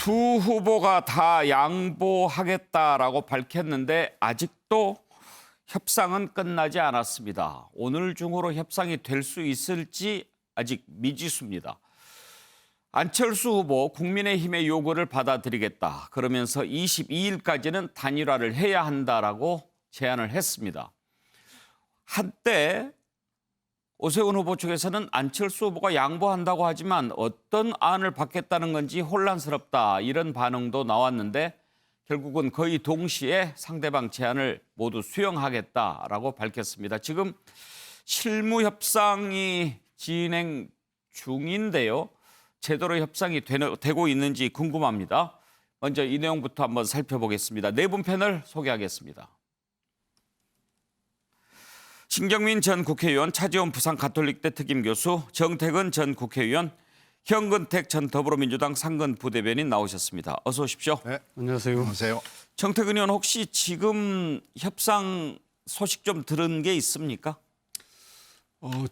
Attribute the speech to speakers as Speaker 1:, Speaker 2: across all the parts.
Speaker 1: 두 후보가 다 양보하겠다라고 밝혔는데 아직도 협상은 끝나지 않았습니다. 오늘 중으로 협상이 될 수 있을지 아직 미지수입니다. 안철수 후보 국민의힘의 요구를 받아들이겠다. 그러면서 22일까지는 단일화를 해야 한다라고 제안을 했습니다. 한때 오세훈 후보 측에서는 안철수 후보가 양보한다고 하지만 어떤 안을 받겠다는 건지 혼란스럽다 이런 반응도 나왔는데 결국은 거의 동시에 상대방 제안을 모두 수용하겠다라고 밝혔습니다. 지금 실무 협상이 진행 중인데요. 제대로 협상이 되고 있는지 궁금합니다. 먼저 이 내용부터 한번 살펴보겠습니다. 네 분 패널 소개하겠습니다. 신경민 전 국회의원, 차지원 부산가톨릭대 특임교수, 정택은 전 국회의원, 현근택 전 더불어민주당 상근 부대변인 나오셨습니다. 어서 오십시오.
Speaker 2: 네, 안녕하세요.
Speaker 3: 안녕하세요.
Speaker 1: 정택은 의원 혹시 지금 협상 소식 좀 들은 게 있습니까?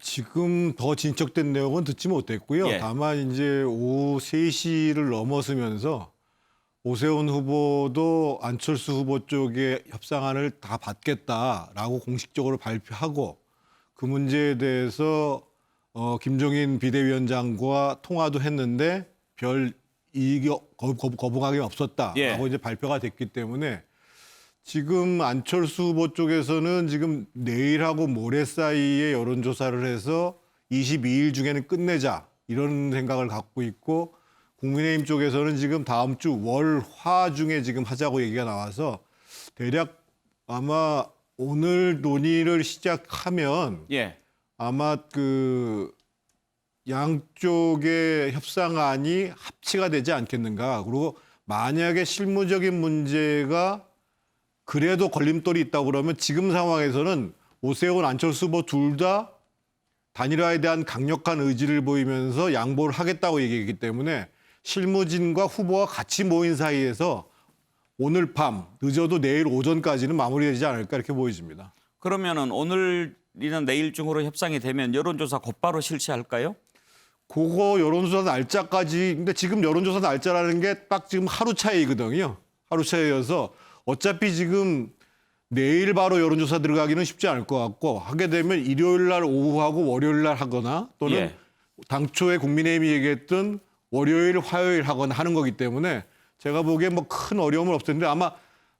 Speaker 2: 지금 더 진척된 내용은 듣지 못했고요.
Speaker 1: 예.
Speaker 2: 다만 이제 오후 3시를 넘어서면서 오세훈 후보도 안철수 후보 쪽에 협상안을 다 받겠다라고 공식적으로 발표하고 그 문제에 대해서 김종인 비대위원장과 통화도 했는데 별 거부감이 없었다라고
Speaker 1: 예.
Speaker 2: 이제 발표가 됐기 때문에 지금 안철수 후보 쪽에서는 지금 내일하고 모레 사이에 여론조사를 해서 22일 중에는 끝내자 이런 생각을 갖고 있고 국민의힘 쪽에서는 지금 다음 주 월, 화 중에 지금 하자고 얘기가 나와서 대략 아마 오늘 논의를 시작하면
Speaker 1: 예.
Speaker 2: 아마 그 양쪽의 협상안이 합치가 되지 않겠는가. 그리고 만약에 실무적인 문제가 그래도 걸림돌이 있다고 그러면 지금 상황에서는 오세훈, 안철수 후보 둘 다 단일화에 대한 강력한 의지를 보이면서 양보를 하겠다고 얘기했기 때문에 실무진과 후보가 같이 모인 사이에서 오늘 밤, 늦어도 내일 오전까지는 마무리되지 않을까 이렇게 보여집니다.
Speaker 1: 그러면은 오늘이나 내일 중으로 협상이 되면 여론조사 곧바로 실시할까요?
Speaker 2: 그거 여론조사 날짜까지, 근데 지금 여론조사 날짜라는 게 딱 지금 하루 차이거든요. 하루 차이여서 어차피 지금 내일 바로 여론조사 들어가기는 쉽지 않을 것 같고 하게 되면 일요일 날 오후하고 월요일 날 하거나 또는
Speaker 1: 예.
Speaker 2: 당초에 국민의힘이 얘기했던 월요일, 화요일 하거나 하는 거기 때문에 제가 보기엔 뭐 큰 어려움은 없을 텐데 아마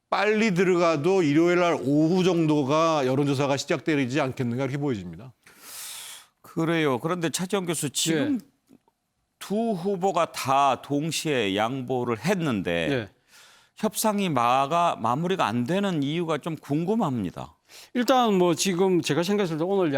Speaker 2: 빨리 들어가도 일요일 날 오후 정도가 여론조사가 시작되지 않겠는가 이렇게 보여집니다.
Speaker 1: 그래요. 그런데 차지원 교수 지금 두 후보가 다 동시에 양보를 했는데
Speaker 3: 네.
Speaker 1: 협상이 마무리가 안 되는 이유가 좀 궁금합니다.
Speaker 3: 일단 뭐 지금 제가 생각했을 때 오늘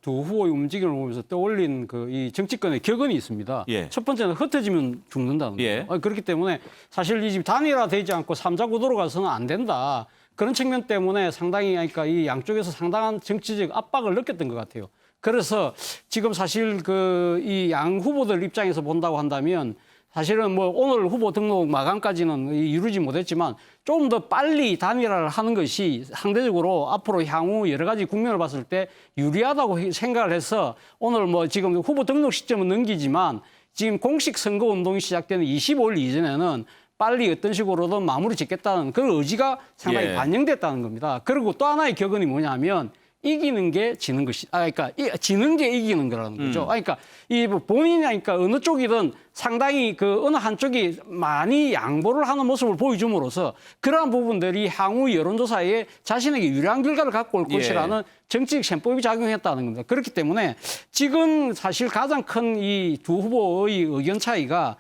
Speaker 3: 두 후보의 움직임을 보면서 떠올린 그 이 정치권의 격언이 있습니다.
Speaker 1: 예.
Speaker 3: 첫 번째는 흩어지면 죽는다는
Speaker 1: 예.
Speaker 3: 거예요. 그렇기 때문에 사실 이 집 단일화되지 않고 삼자 구도로 가서는 안 된다. 그런 측면 때문에 상당히 그러니까 이 양쪽에서 상당한 정치적 압박을 느꼈던 것 같아요. 그래서 지금 사실 그 이 양 후보들 입장에서 본다고 한다면 사실은 뭐 오늘 후보 등록 마감까지는 이루지 못했지만 좀 더 빨리 단일화를 하는 것이 상대적으로 앞으로 향후 여러 가지 국면을 봤을 때 유리하다고 생각을 해서 오늘 뭐 지금 후보 등록 시점은 넘기지만 지금 공식 선거 운동이 시작되는 25일 이전에는 빨리 어떤 식으로든 마무리 짓겠다는 그런 의지가 상당히
Speaker 1: 예.
Speaker 3: 반영됐다는 겁니다. 그리고 또 하나의 격언이 뭐냐면 이기는 게 지는 것이, 그러니까 지는 게 이기는 거라는 거죠. 그러니까 이 본인이 그러니까 어느 쪽이든 상당히 그 어느 한쪽이 많이 양보를 하는 모습을 보여줌으로써 그러한 부분들이 향후 여론조사에 자신에게 유리한 결과를 갖고 올
Speaker 1: 예.
Speaker 3: 것이라는 정치적 셈법이 작용했다는 겁니다. 그렇기 때문에 지금 사실 가장 큰 이 두 후보의 의견 차이가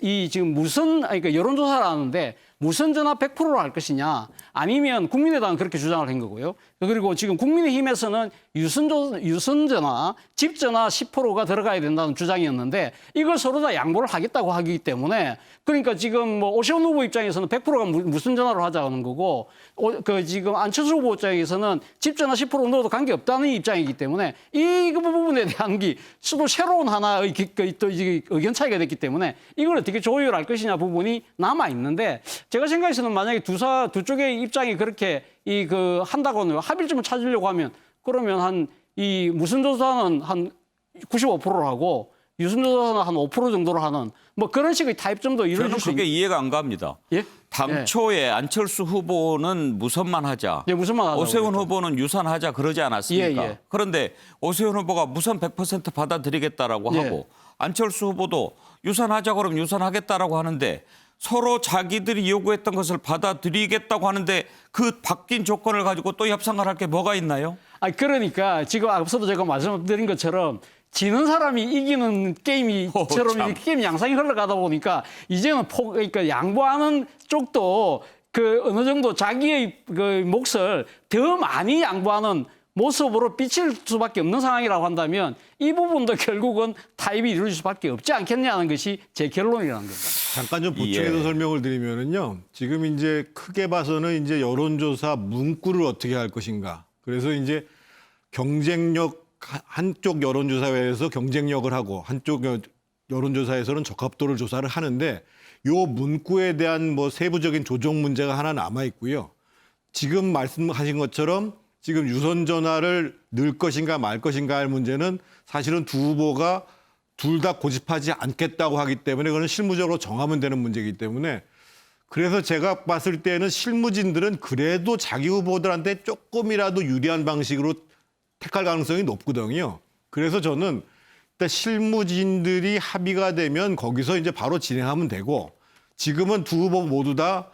Speaker 3: 이 지금 그러니까 여론조사를 하는데 무선 전화 100%로 할 것이냐 아니면 국민의당은 그렇게 주장을 한 거고요. 그리고 지금 국민의힘에서는 유선 전화, 집 전화 10%가 들어가야 된다는 주장이었는데 이걸 서로 다 양보를 하겠다고 하기 때문에 그러니까 지금 뭐 오세훈 후보 입장에서는 100%가 무선 전화로 하자는 거고 그 지금 안철수 후보 입장에서는 집 전화 10% 넣어도 관계 없다는 입장이기 때문에 이 부분에 대한 게 수도 새로운 하나의 또 의견 차이가 됐기 때문에 이걸 어떻게 조율할 것이냐 부분이 남아 있는데 제가 생각해서는 만약에 두 쪽의 입장이 그렇게 한다고 합의점을 찾으려고 하면 그러면 이 무슨 조사는 한 95%로 하고 유선조사는 한 5% 정도로 하는 뭐 그런 식의 타입점도
Speaker 1: 저는
Speaker 3: 이루어질 수
Speaker 1: 그게
Speaker 3: 있는.
Speaker 1: 이해가 안 갑니다.
Speaker 3: 예?
Speaker 1: 당초에 안철수 후보는 무선만 하자.
Speaker 3: 예, 무선만 하자고
Speaker 1: 오세훈
Speaker 3: 그랬죠.
Speaker 1: 후보는 유선하자 그러지 않았습니까?
Speaker 3: 예, 예.
Speaker 1: 그런데 오세훈 후보가 무선 100% 받아들이겠다라고
Speaker 3: 예.
Speaker 1: 하고 안철수 후보도 유선하자 그러면 유선하겠다라고 하는데 서로 자기들이 요구했던 것을 받아들이겠다고 하는데 그 바뀐 조건을 가지고 또 협상을 할 게 뭐가 있나요?
Speaker 3: 아니 그러니까 지금 앞서도 제가 말씀드린 것처럼 지는 사람이 이기는 게임이처럼
Speaker 1: 참.
Speaker 3: 이렇게 게임 양상이 흘러가다 보니까 이제는 그러니까 양보하는 쪽도 그 어느 정도 자기의 그 몫을 더 많이 양보하는 모습으로 비칠 수밖에 없는 상황이라고 한다면 이 부분도 결국은 타입이 이루어질 수밖에 없지 않겠냐는 것이 제 결론이라는 겁니다.
Speaker 2: 잠깐 좀 보충해서
Speaker 1: 예.
Speaker 2: 설명을 드리면은요. 지금 이제 크게 봐서는 이제 여론조사 문구를 어떻게 할 것인가. 그래서 이제 경쟁력 한쪽 여론조사에서 경쟁력을 하고 한쪽 여론조사에서는 적합도를 조사를 하는데 요 문구에 대한 뭐 세부적인 조정 문제가 하나 남아 있고요. 지금 말씀하신 것처럼 지금 유선 전화를 넣을 것인가 말 것인가 할 문제는 사실은 두 후보가 둘 다 고집하지 않겠다고 하기 때문에 그건 실무적으로 정하면 되는 문제이기 때문에 그래서 제가 봤을 때는 실무진들은 그래도 자기 후보들한테 조금이라도 유리한 방식으로 택할 가능성이 높거든요. 그래서 저는 일단 실무진들이 합의가 되면 거기서 이제 바로 진행하면 되고 지금은 두 후보 모두 다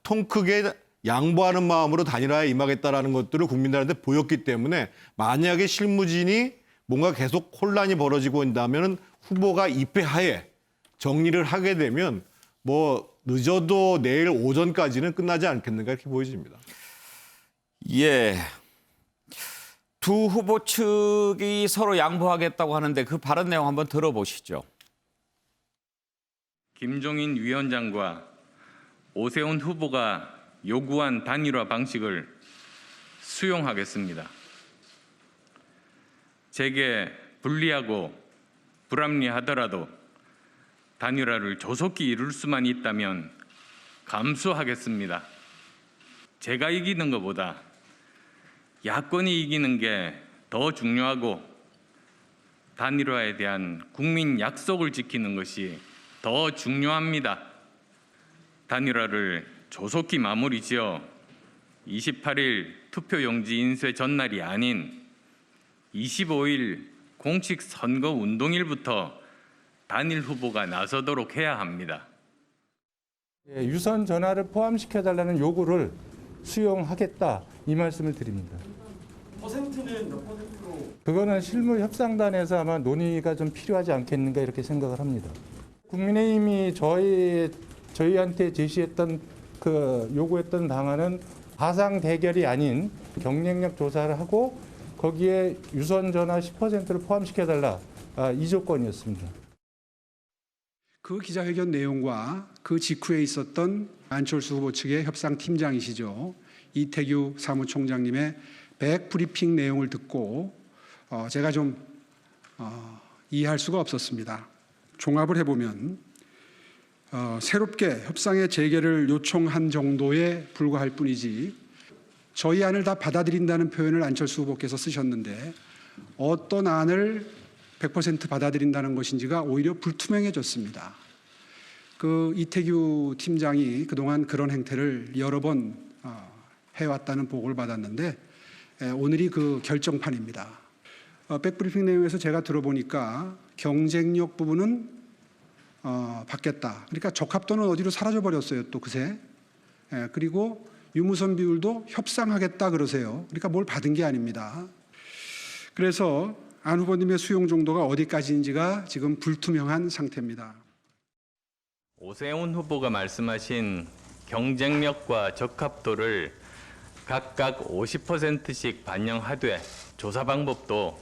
Speaker 2: 통 크게 양보하는 마음으로 단일화에 임하겠다라는 것들을 국민들한테 보였기 때문에 만약에 실무진이 뭔가 계속 혼란이 벌어지고 있다면 후보가 입회하에 정리를 하게 되면 뭐 늦어도 내일 오전까지는 끝나지 않겠는가 이렇게 보여집니다.
Speaker 1: 예. 두 후보 측이 서로 양보하겠다고 하는데 그 발언 내용 한번 들어보시죠.
Speaker 4: 김종인 위원장과 오세훈 후보가 요구한 단일화 방식을 수용하겠습니다. 제게 불리하고 불합리하더라도 단일화를 조속히 이룰 수만 있다면 감수하겠습니다. 제가 이기는 것보다 야권이 이기는 게 더 중요하고 단일화에 대한 국민 약속을 지키는 것이 더 중요합니다. 단일화를 조속히 마무리 지어 28일 투표용지 인쇄 전날이 아닌 25일 공식 선거 운동일부터 단일 후보가 나서도록 해야 합니다.
Speaker 5: 유선 전화를 포함시켜달라는 요구를 수용하겠다 이 말씀을 드립니다.
Speaker 3: 퍼센트는 몇 퍼센트로?
Speaker 5: 그거는 실무 협상단에서 아마 논의가 좀 필요하지 않겠는가 이렇게 생각을 합니다. 국민의힘이 저희한테 제시했던 그 요구했던 방안은 가상 대결이 아닌 경쟁력 조사를 하고 거기에 유선 전화 10%를 포함시켜달라 이 조건이었습니다.
Speaker 6: 그 기자회견 내용과 그 직후에 있었던 안철수 후보 측의 협상팀장이시죠. 이태규 사무총장님의 백브리핑 내용을 듣고 제가 좀 이해할 수가 없었습니다. 종합을 해보면 새롭게 협상의 재개를 요청한 정도에 불과할 뿐이지 저희 안을 다 받아들인다는 표현을 안철수 후보께서 쓰셨는데 어떤 안을 100% 받아들인다는 것인지가 오히려 불투명해졌습니다. 그 이태규 팀장이 그동안 그런 행태를 여러 번 해왔다는 보고를 받았는데 오늘이 그 결정판입니다. 백브리핑 내용에서 제가 들어보니까 경쟁력 부분은 받겠다. 그러니까 적합도는 어디로 사라져버렸어요. 또 그새. 그리고 유무선 비율도 협상하겠다 그러세요. 그러니까 뭘 받은 게 아닙니다. 그래서 안 후보님의 수용 정도가 어디까지인지가 지금 불투명한 상태입니다.
Speaker 4: 오세훈 후보가 말씀하신 경쟁력과 적합도를 각각 50%씩 반영하되 조사 방법도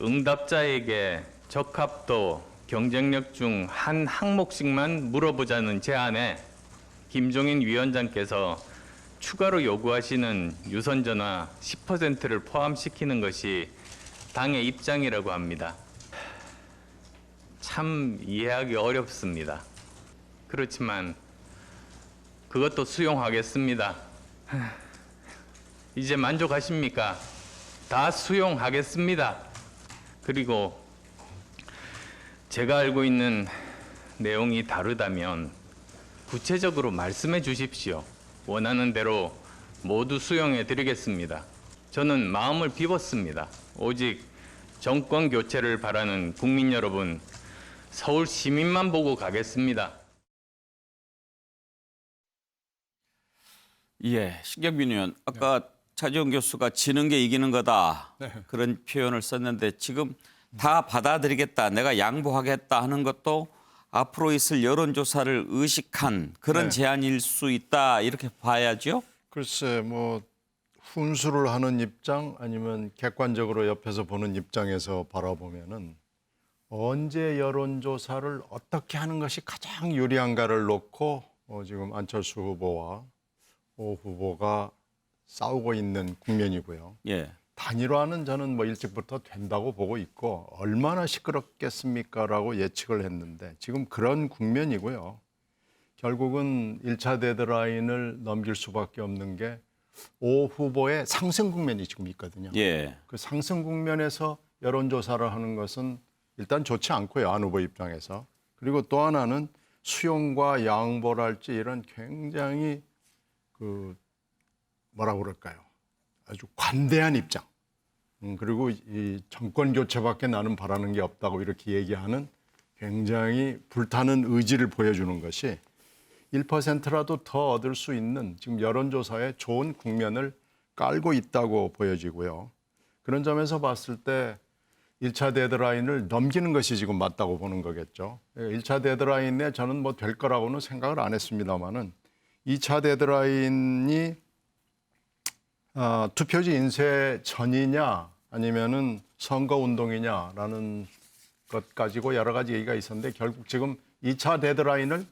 Speaker 4: 응답자에게 적합도, 경쟁력 중 한 항목씩만 물어보자는 제안에 김종인 위원장께서 추가로 요구하시는 유선전화 10%를 포함시키는 것이 당의 입장이라고 합니다. 참 이해하기 어렵습니다. 그렇지만 그것도 수용하겠습니다. 이제 만족하십니까? 다 수용하겠습니다. 그리고 제가 알고 있는 내용이 다르다면 구체적으로 말씀해 주십시오. 원하는 대로 모두 수용해 드리겠습니다. 저는 마음을 비웠습니다. 오직 정권 교체를 바라는 국민 여러분, 서울 시민만 보고 가겠습니다.
Speaker 1: 예, 신경빈 의원, 아까 차지원 교수가 지는 게 이기는 거다 그런 표현을 썼는데 지금 다 받아들이겠다, 내가 양보하겠다 하는 것도 앞으로 있을 여론조사를 의식한 그런 제안일 수 있다 이렇게 봐야죠.
Speaker 7: 글쎄 뭐 훈수를 하는 입장 아니면 객관적으로 옆에서 보는 입장에서 바라보면은 언제 여론조사를 어떻게 하는 것이 가장 유리한가를 놓고 지금 안철수 후보와 오 후보가 싸우고 있는 국면이고요.
Speaker 1: 예.
Speaker 7: 단일화는 저는 뭐 일찍부터 된다고 보고 있고 얼마나 시끄럽겠습니까라고 예측을 했는데 지금 그런 국면이고요. 결국은 1차 데드라인을 넘길 수밖에 없는 게 오 후보의 상승 국면이 지금 있거든요.
Speaker 1: 예.
Speaker 7: 그 상승 국면에서 여론조사를 하는 것은 일단 좋지 않고요. 안 후보 입장에서. 그리고 또 하나는 수용과 양보랄지 이런 굉장히 뭐라고 그럴까요? 아주 관대한 입장. 그리고 이 정권 교체밖에 나는 바라는 게 없다고 이렇게 얘기하는 굉장히 불타는 의지를 보여주는 것이 1%라도 더 얻을 수 있는 지금 여론조사에 좋은 국면을 깔고 있다고 보여지고요. 그런 점에서 봤을 때 1차 데드라인을 넘기는 것이 지금 맞다고 보는 거겠죠. 1차 데드라인에 저는 뭐 될 거라고는 생각을 안 했습니다만은 2차 데드라인이 투표지 인쇄 전이냐 아니면은 선거 운동이냐라는 것 가지고 여러 가지 얘기가 있었는데 결국 지금 2차 데드라인을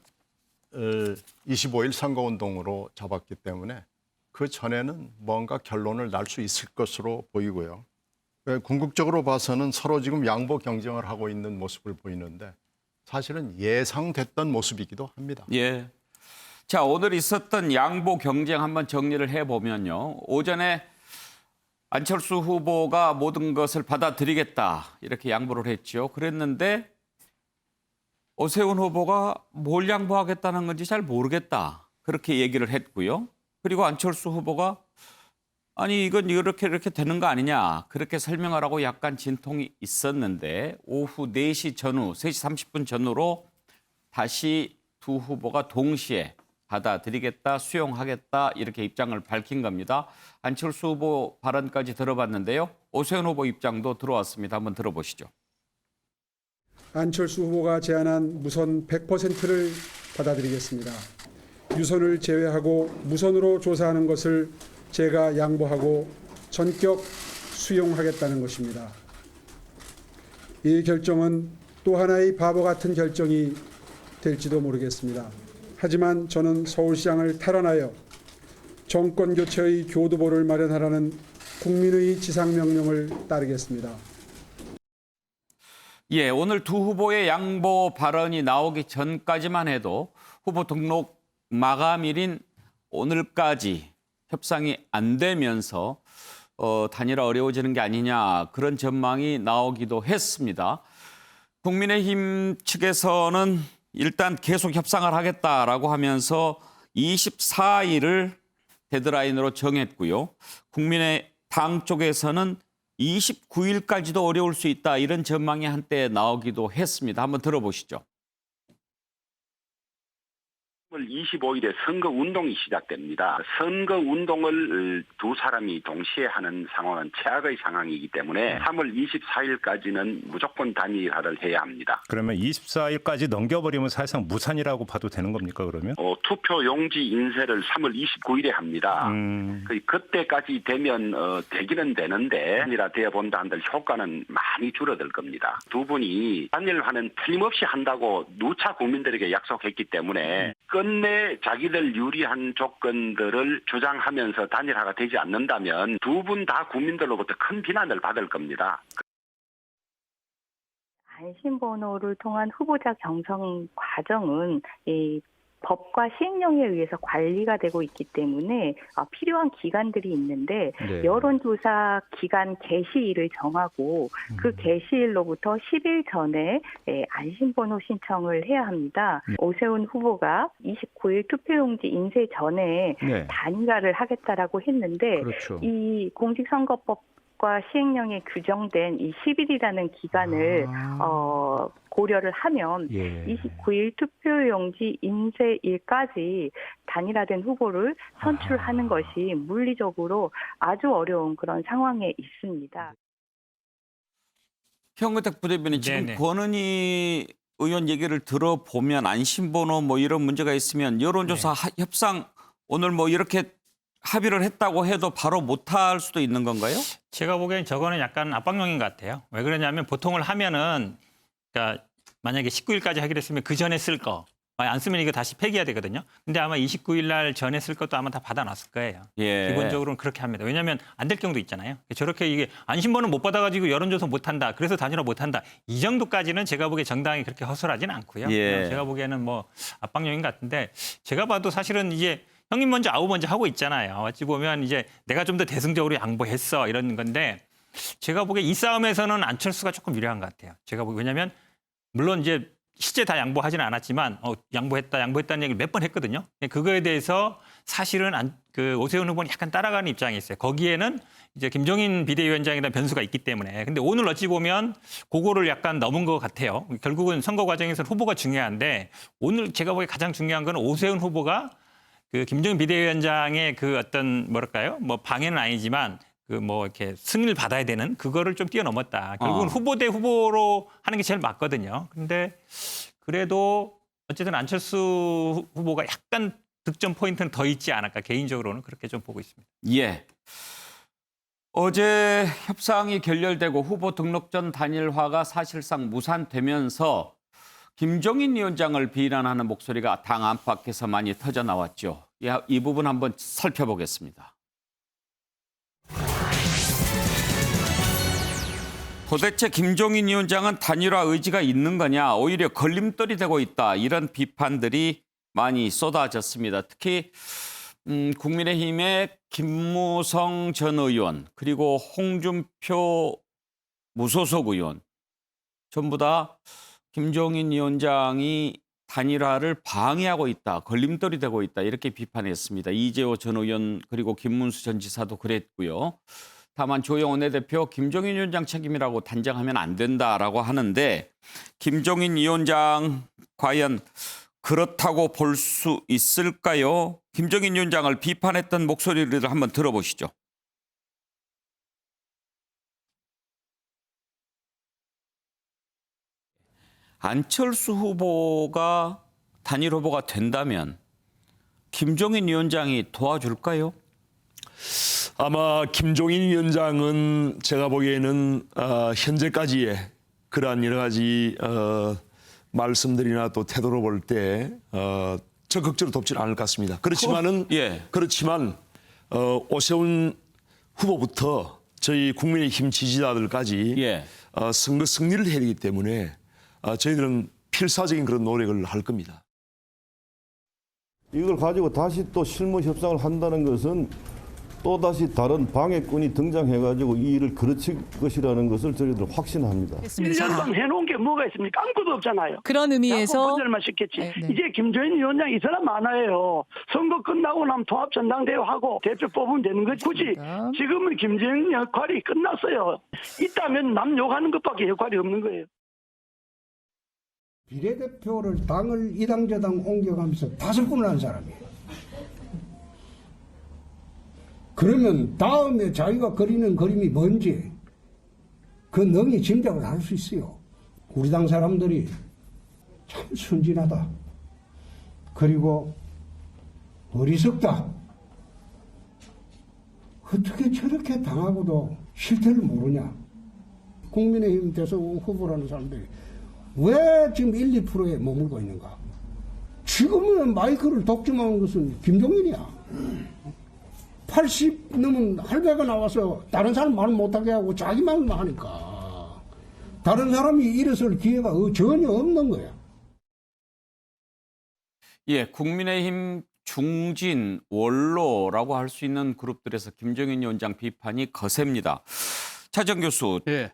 Speaker 7: 25일 선거 운동으로 잡았기 때문에 그 전에는 뭔가 결론을 날 수 있을 것으로 보이고요. 궁극적으로 봐서는 서로 지금 양보 경쟁을 하고 있는 모습을 보이는데 사실은 예상됐던 모습이기도 합니다.
Speaker 1: 예. 자, 오늘 있었던 양보 경쟁 한번 정리를 해보면요. 오전에 안철수 후보가 모든 것을 받아들이겠다 이렇게 양보를 했죠. 그랬는데 오세훈 후보가 뭘 양보하겠다는 건지 잘 모르겠다 그렇게 얘기를 했고요. 그리고 안철수 후보가 아니 이건 이렇게 되는 거 아니냐 그렇게 설명하라고 약간 진통이 있었는데 오후 4시 전후 3시 30분 전후로 다시 두 후보가 동시에 받아들이겠다, 수용하겠다 이렇게 입장을 밝힌 겁니다. 안철수 후보 발언까지 들어봤는데요. 오세훈 후보 입장도 들어왔습니다. 한번 들어보시죠.
Speaker 6: 안철수 후보가 제안한 무선 100%를 받아들이겠습니다. 유선을 제외하고 무선으로 조사하는 것을 제가 양보하고 전격 수용하겠다는 것입니다. 이 결정은 또 하나의 바보 같은 결정이 될지도 모르겠습니다. 하지만 저는 서울시장을 탈환하여 정권 교체의 교두보를 마련하라는 국민의 지상명령을 따르겠습니다.
Speaker 1: 예, 오늘 두 후보의 양보 발언이 나오기 전까지만 해도 후보 등록 마감일인 오늘까지 협상이 안 되면서 단일화 어려워지는 게 아니냐 그런 전망이 나오기도 했습니다. 국민의힘 측에서는 일단 계속 협상을 하겠다라고 하면서 24일을 데드라인으로 정했고요. 국민의당 쪽에서는 29일까지도 어려울 수 있다 이런 전망이 한때 나오기도 했습니다. 한번 들어보시죠.
Speaker 8: 25일에 선거 운동이 시작됩니다. 선거 운동을 두 사람이 동시에 하는 상황은 최악의 상황이기 때문에 3월 24일까지는 무조건 단일화를 해야 합니다.
Speaker 9: 그러면 24일까지 넘겨버리면 사실상 무산이라고 봐도 되는 겁니까 그러면?
Speaker 8: 투표 용지 인쇄를 3월 29일에 합니다. 그때까지 되면 되기는 되는데 단일화 되어 본다 한들 효과는 많이 줄어들 겁니다. 두 분이 단일화는 틀림없이 한다고 누차 국민들에게 약속했기 때문에 끝내 자기들 유리한 조건들을 주장하면서 단일화가 되지 않는다면 두 분 다 국민들로부터 큰 비난을 받을 겁니다.
Speaker 10: 안심번호를 통한 후보자 경선 과정은 법과 시행령에 의해서 관리가 되고 있기 때문에 필요한 기간들이 있는데
Speaker 1: 네.
Speaker 10: 여론조사 기간 개시일을 정하고 그 개시일로부터 10일 전에 안심번호 신청을 해야 합니다. 오세훈 후보가 29일 투표용지 인쇄 전에
Speaker 1: 네.
Speaker 10: 단일화를 하겠다라고 했는데
Speaker 1: 그렇죠.
Speaker 10: 이 공직선거법과 시행령에 규정된 이 10일이라는 기간을 고려를 하면
Speaker 1: 예.
Speaker 10: 29일 투표용지 인쇄일까지 단일화된 후보를 선출하는 것이 물리적으로 아주 어려운 그런 상황에 있습니다.
Speaker 1: 현근택 부대변인 지금
Speaker 11: 네네.
Speaker 1: 권은희 의원 얘기를 들어보면 안심번호 뭐 이런 문제가 있으면 여론조사 협상 오늘 뭐 이렇게 합의를 했다고 해도 바로 못할 수도 있는 건가요?
Speaker 11: 제가 보기엔 저거는 약간 압박용인 것 같아요. 왜 그러냐면 보통을 하면은 그러니까 만약에 19일까지 하기로 했으면 그 전에 쓸 거. 안 쓰면 이거 다시 폐기해야 되거든요. 근데 아마 29일 날 전에 쓸 것도 아마 다 받아놨을 거예요.
Speaker 1: 예.
Speaker 11: 기본적으로는 그렇게 합니다. 왜냐하면 안 될 경우도 있잖아요. 저렇게 이게 안심번호 못 받아가지고 여론조사 못한다. 그래서 단일화 못한다. 이 정도까지는 제가 보기에 정당이 그렇게 허술하지는 않고요.
Speaker 1: 예.
Speaker 11: 제가 보기에는 뭐 압박용인 것 같은데 제가 봐도 사실은 이제 형님 먼저 아우 먼저 하고 있잖아요. 어찌 보면 이제 내가 좀 더 대승적으로 양보했어 이런 건데 제가 보기에 이 싸움에서는 안철수가 조금 유리한 것 같아요. 제가 보기에 왜냐하면 물론 이제 실제 다 양보하지는 않았지만 양보했다는 얘기를 몇 번 했거든요. 그거에 대해서 사실은 그 오세훈 후보는 약간 따라가는 입장이 있어요. 거기에는 이제 김종인 비대위원장에 대한 변수가 있기 때문에. 근데 오늘 어찌 보면 그거를 약간 넘은 것 같아요. 결국은 선거 과정에서 후보가 중요한데 오늘 제가 보기에 가장 중요한 건 오세훈 후보가 그 김종인 비대위원장의 그 어떤 뭐랄까요? 뭐 방해는 아니지만 그 뭐 이렇게 승인을 받아야 되는 그거를 좀 뛰어넘었다. 결국은 후보 대 후보로 하는 게 제일 맞거든요. 근데 그래도 어쨌든 안철수 후보가 약간 득점 포인트는 더 있지 않을까 개인적으로는 그렇게 좀 보고 있습니다.
Speaker 1: 예. 어제 협상이 결렬되고 후보 등록 전 단일화가 사실상 무산되면서 김종인 위원장을 비난하는 목소리가 당 안팎에서 많이 터져 나왔죠. 이 부분 한번 살펴보겠습니다. 도대체 김종인 위원장은 단일화 의지가 있는 거냐, 오히려 걸림돌이 되고 있다, 이런 비판들이 많이 쏟아졌습니다. 특히 국민의힘의 김무성 전 의원 그리고 홍준표 무소속 의원 전부 다 김종인 위원장이 단일화를 방해하고 있다, 걸림돌이 되고 있다, 이렇게 비판했습니다. 이재호 전 의원 그리고 김문수 전 지사도 그랬고요. 다만 조영원 원내대표 김종인 위원장 책임이라고 단정하면 안 된다라고 하는데 김종인 위원장 과연 그렇다고 볼 수 있을까요? 김종인 위원장을 비판했던 목소리를 한번 들어보시죠. 안철수 후보가 단일 후보가 된다면 김종인 위원장이 도와줄까요?
Speaker 12: 아마 김종인 위원장은 제가 보기에는 현재까지의 그러한 여러 가지 말씀들이나 또 태도로 볼 때 적극적으로 돕지는 않을 것 같습니다. 그렇지만은 그렇지만 오세훈 후보부터 저희 국민의힘 지지자들까지 선거 승리를 해야 되기 때문에 저희들은 필사적인 그런 노력을 할 겁니다.
Speaker 13: 이걸 가지고 다시 또 실무 협상을 한다는 것은 또다시 다른 방해꾼이 등장해가지고 이 일을 그르칠 것이라는 것을 저희들은 확신합니다.
Speaker 14: 1년 동안 해놓은 게 뭐가 있습니까? 아무것도 없잖아요.
Speaker 15: 그런 의미에서
Speaker 14: 번절만 시켰지. 이제 김종인 위원장 이 사람 많아요. 선거 끝나고 나면 통합전당대회 하고 대표 뽑으면 되는 거지. 굳이 지금은 김종인 역할이 끝났어요. 있다면 남 욕하는 것밖에 역할이 없는 거예요.
Speaker 16: 비례대표를 당을 이당저당 옮겨가면서 5번을 한 사람이에요. 그러면 다음에 자기가 그리는 그림이 뭔지 그 능히 짐작을 할 수 있어요. 우리 당 사람들이 참 순진하다. 그리고 어리석다. 어떻게 저렇게 당하고도 실태를 모르냐. 국민의힘 대선 후보라는 사람들이 왜 지금 1, 2%에 머물고 있는가. 지금은 마이크를 독점하는 것은 김종인이야. 80 넘은 할배가 나와서 다른 사람 말 못하게 하고 자기 말만 하니까 다른 사람이 일어설 기회가 전혀 없는 거야.
Speaker 1: 예, 국민의힘 중진 원로라고 할 수 있는 그룹들에서 김종인 위원장 비판이 거셉니다. 차정 교수,
Speaker 3: 예.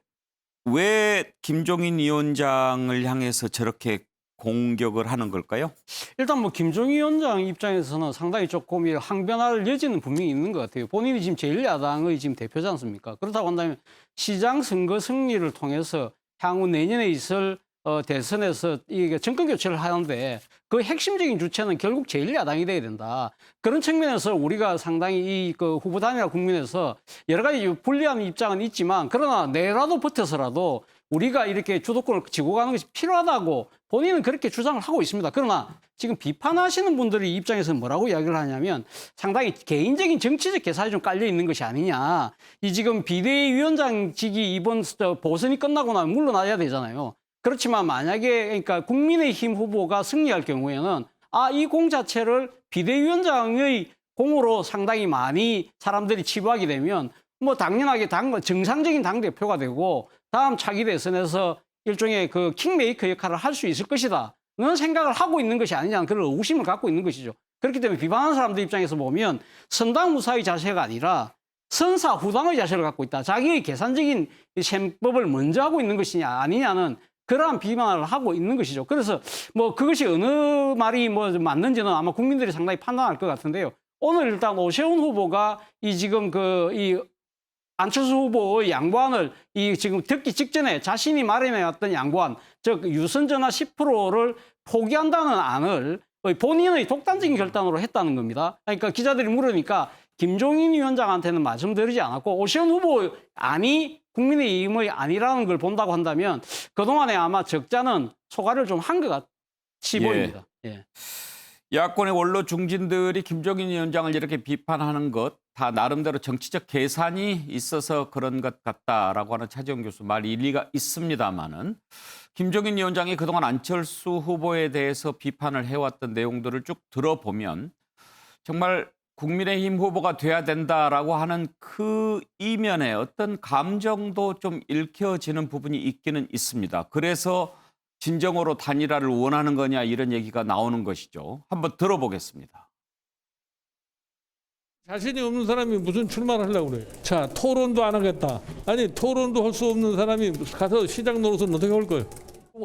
Speaker 1: 왜 김종인 위원장을 향해서 저렇게 공격을 하는 걸까요?
Speaker 3: 일단 뭐 김종인 위원장 입장에서는 상당히 조금 항변할 여지는 분명히 있는 것 같아요. 본인이 지금 제1야당의 지금 대표지 않습니까? 그렇다고 한다면 시장 선거 승리를 통해서 향후 내년에 있을 대선에서 이게 정권 교체를 하는데 그 핵심적인 주체는 결국 제1야당이 돼야 된다. 그런 측면에서 우리가 상당히 이 그 후보 단일화 국면에서 여러 가지 불리한 입장은 있지만 그러나 내라도 버텨서라도 우리가 이렇게 주도권을 쥐고 가는 것이 필요하다고 본인은 그렇게 주장을 하고 있습니다. 그러나 지금 비판하시는 분들의 입장에서는 뭐라고 이야기를 하냐면 상당히 개인적인 정치적 계산이 좀 깔려 있는 것이 아니냐. 이 지금 비대위원장직이 이번 보선이 끝나고 나면 물러나야 되잖아요. 그렇지만 만약에 그러니까 국민의힘 후보가 승리할 경우에는 이 공 자체를 비대위원장의 공으로 상당히 많이 사람들이 치부하게 되면 뭐 당연하게 정상적인 당대표가 되고 다음 차기 대선에서 일종의 그 킹메이커 역할을 할 수 있을 것이다. 는 생각을 하고 있는 것이 아니냐는 그런 의구심을 갖고 있는 것이죠. 그렇기 때문에 비판하는 사람들 입장에서 보면 선당무사의 자세가 아니라 선사후당의 자세를 갖고 있다. 자기의 계산적인 셈법을 먼저 하고 있는 것이냐 아니냐는 그러한 비판을 하고 있는 것이죠. 그래서 뭐 그것이 어느 말이 뭐 맞는지는 아마 국민들이 상당히 판단할 것 같은데요. 오늘 일단 오세훈 후보가 이 지금 이 안철수 후보의 양보안을 이 지금 듣기 직전에 자신이 마련해왔던 양보안, 즉 유선전화 10%를 포기한다는 안을 본인의 독단적인 결단으로 했다는 겁니다. 그러니까 기자들이 물으니까 김종인 위원장한테는 말씀드리지 않았고 오세훈 후보 안이 국민의힘의 아니라는 걸 본다고 한다면 그동안에 아마 적자는 소가를 좀 한 것 같이 보입니다. 예.
Speaker 1: 야권의 원로 중진들이 김종인 위원장을 이렇게 비판하는 것 다 나름대로 정치적 계산이 있어서 그런 것 같다라고 하는 차지원 교수 말 일리가 있습니다마는 김종인 위원장이 그동안 안철수 후보에 대해서 비판을 해왔던 내용들을 쭉 들어보면 정말 국민의힘 후보가 돼야 된다라고 하는 그 이면에 어떤 감정도 좀 읽혀지는 부분이 있기는 있습니다. 그래서 진정으로 단일화를 원하는 거냐 이런 얘기가 나오는 것이죠. 한번 들어보겠습니다.
Speaker 15: 자신이 없는 사람이 무슨 출마를 하려고 그래요. 자, 토론도 안 하겠다. 아니, 토론도 할 수 없는 사람이 가서 시장 노릇은 어떻게 할 거예요?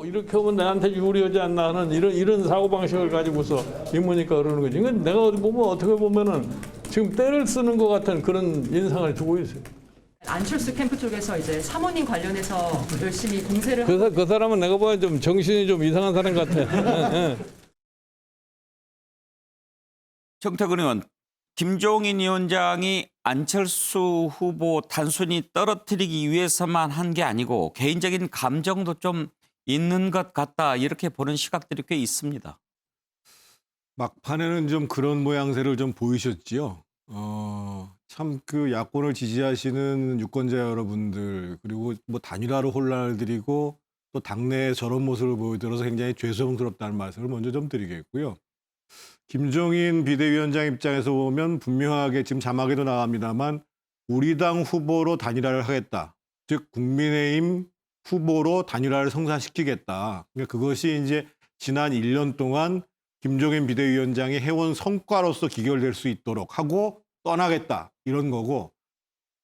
Speaker 15: 이렇게 하면 나한테 유리하지 않나 하는 이런 사고방식을 가지고서 인문이니까 그러는 거지. 이건 내가 어디 보면 어떻게 보면은 지금 때를 쓰는 것 같은 그런 인상을 주고 있어요.
Speaker 17: 안철수 캠프 쪽에서 이제 사모님 관련해서 열심히 공세를 하고
Speaker 15: 그 사람은 내가 보기엔 좀 정신이 좀 이상한 사람 같아.
Speaker 1: 정태근 의원, 김종인 위원장이 안철수 후보 단순히 떨어뜨리기 위해서만 한 게 아니고 개인적인 감정도 좀 있는 것 같다 이렇게 보는 시각들이 꽤 있습니다.
Speaker 2: 막판에는 좀 그런 모양새를 좀 보이셨지요. 참 그 야권을 지지하시는 유권자 여러분들 그리고 뭐 단일화로 혼란을 드리고 또 당내에 저런 모습을 보여드려서 굉장히 죄송스럽다는 말씀을 먼저 좀 드리겠고요. 김종인 비대위원장 입장에서 보면 분명하게 지금 자막에도 나갑니다만 우리 당 후보로 단일화를 하겠다. 즉 국민의힘 후보로 단일화를 성사시키겠다. 그러니까 그것이 이제 지난 1년 동안 김종인 비대위원장이 해온 성과로서 기결될 수 있도록 하고 떠나겠다. 이런 거고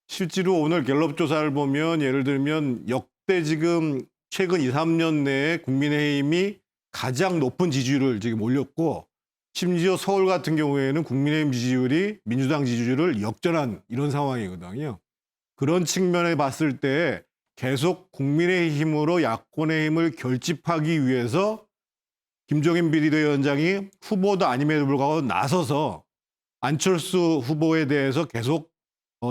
Speaker 2: 실제로 오늘 갤럽 조사를 보면 예를 들면 역대 지금 최근 2, 3년 내에 국민의힘이 가장 높은 지지율을 지금 올렸고 심지어 서울 같은 경우에는 국민의힘 지지율이 민주당 지지율을 역전한 이런 상황이거든요. 그런 측면에 봤을 때 계속 국민의힘으로 야권의 힘을 결집하기 위해서 김종인 비대위원장이 후보도 아님에도 불구하고 나서서 안철수 후보에 대해서 계속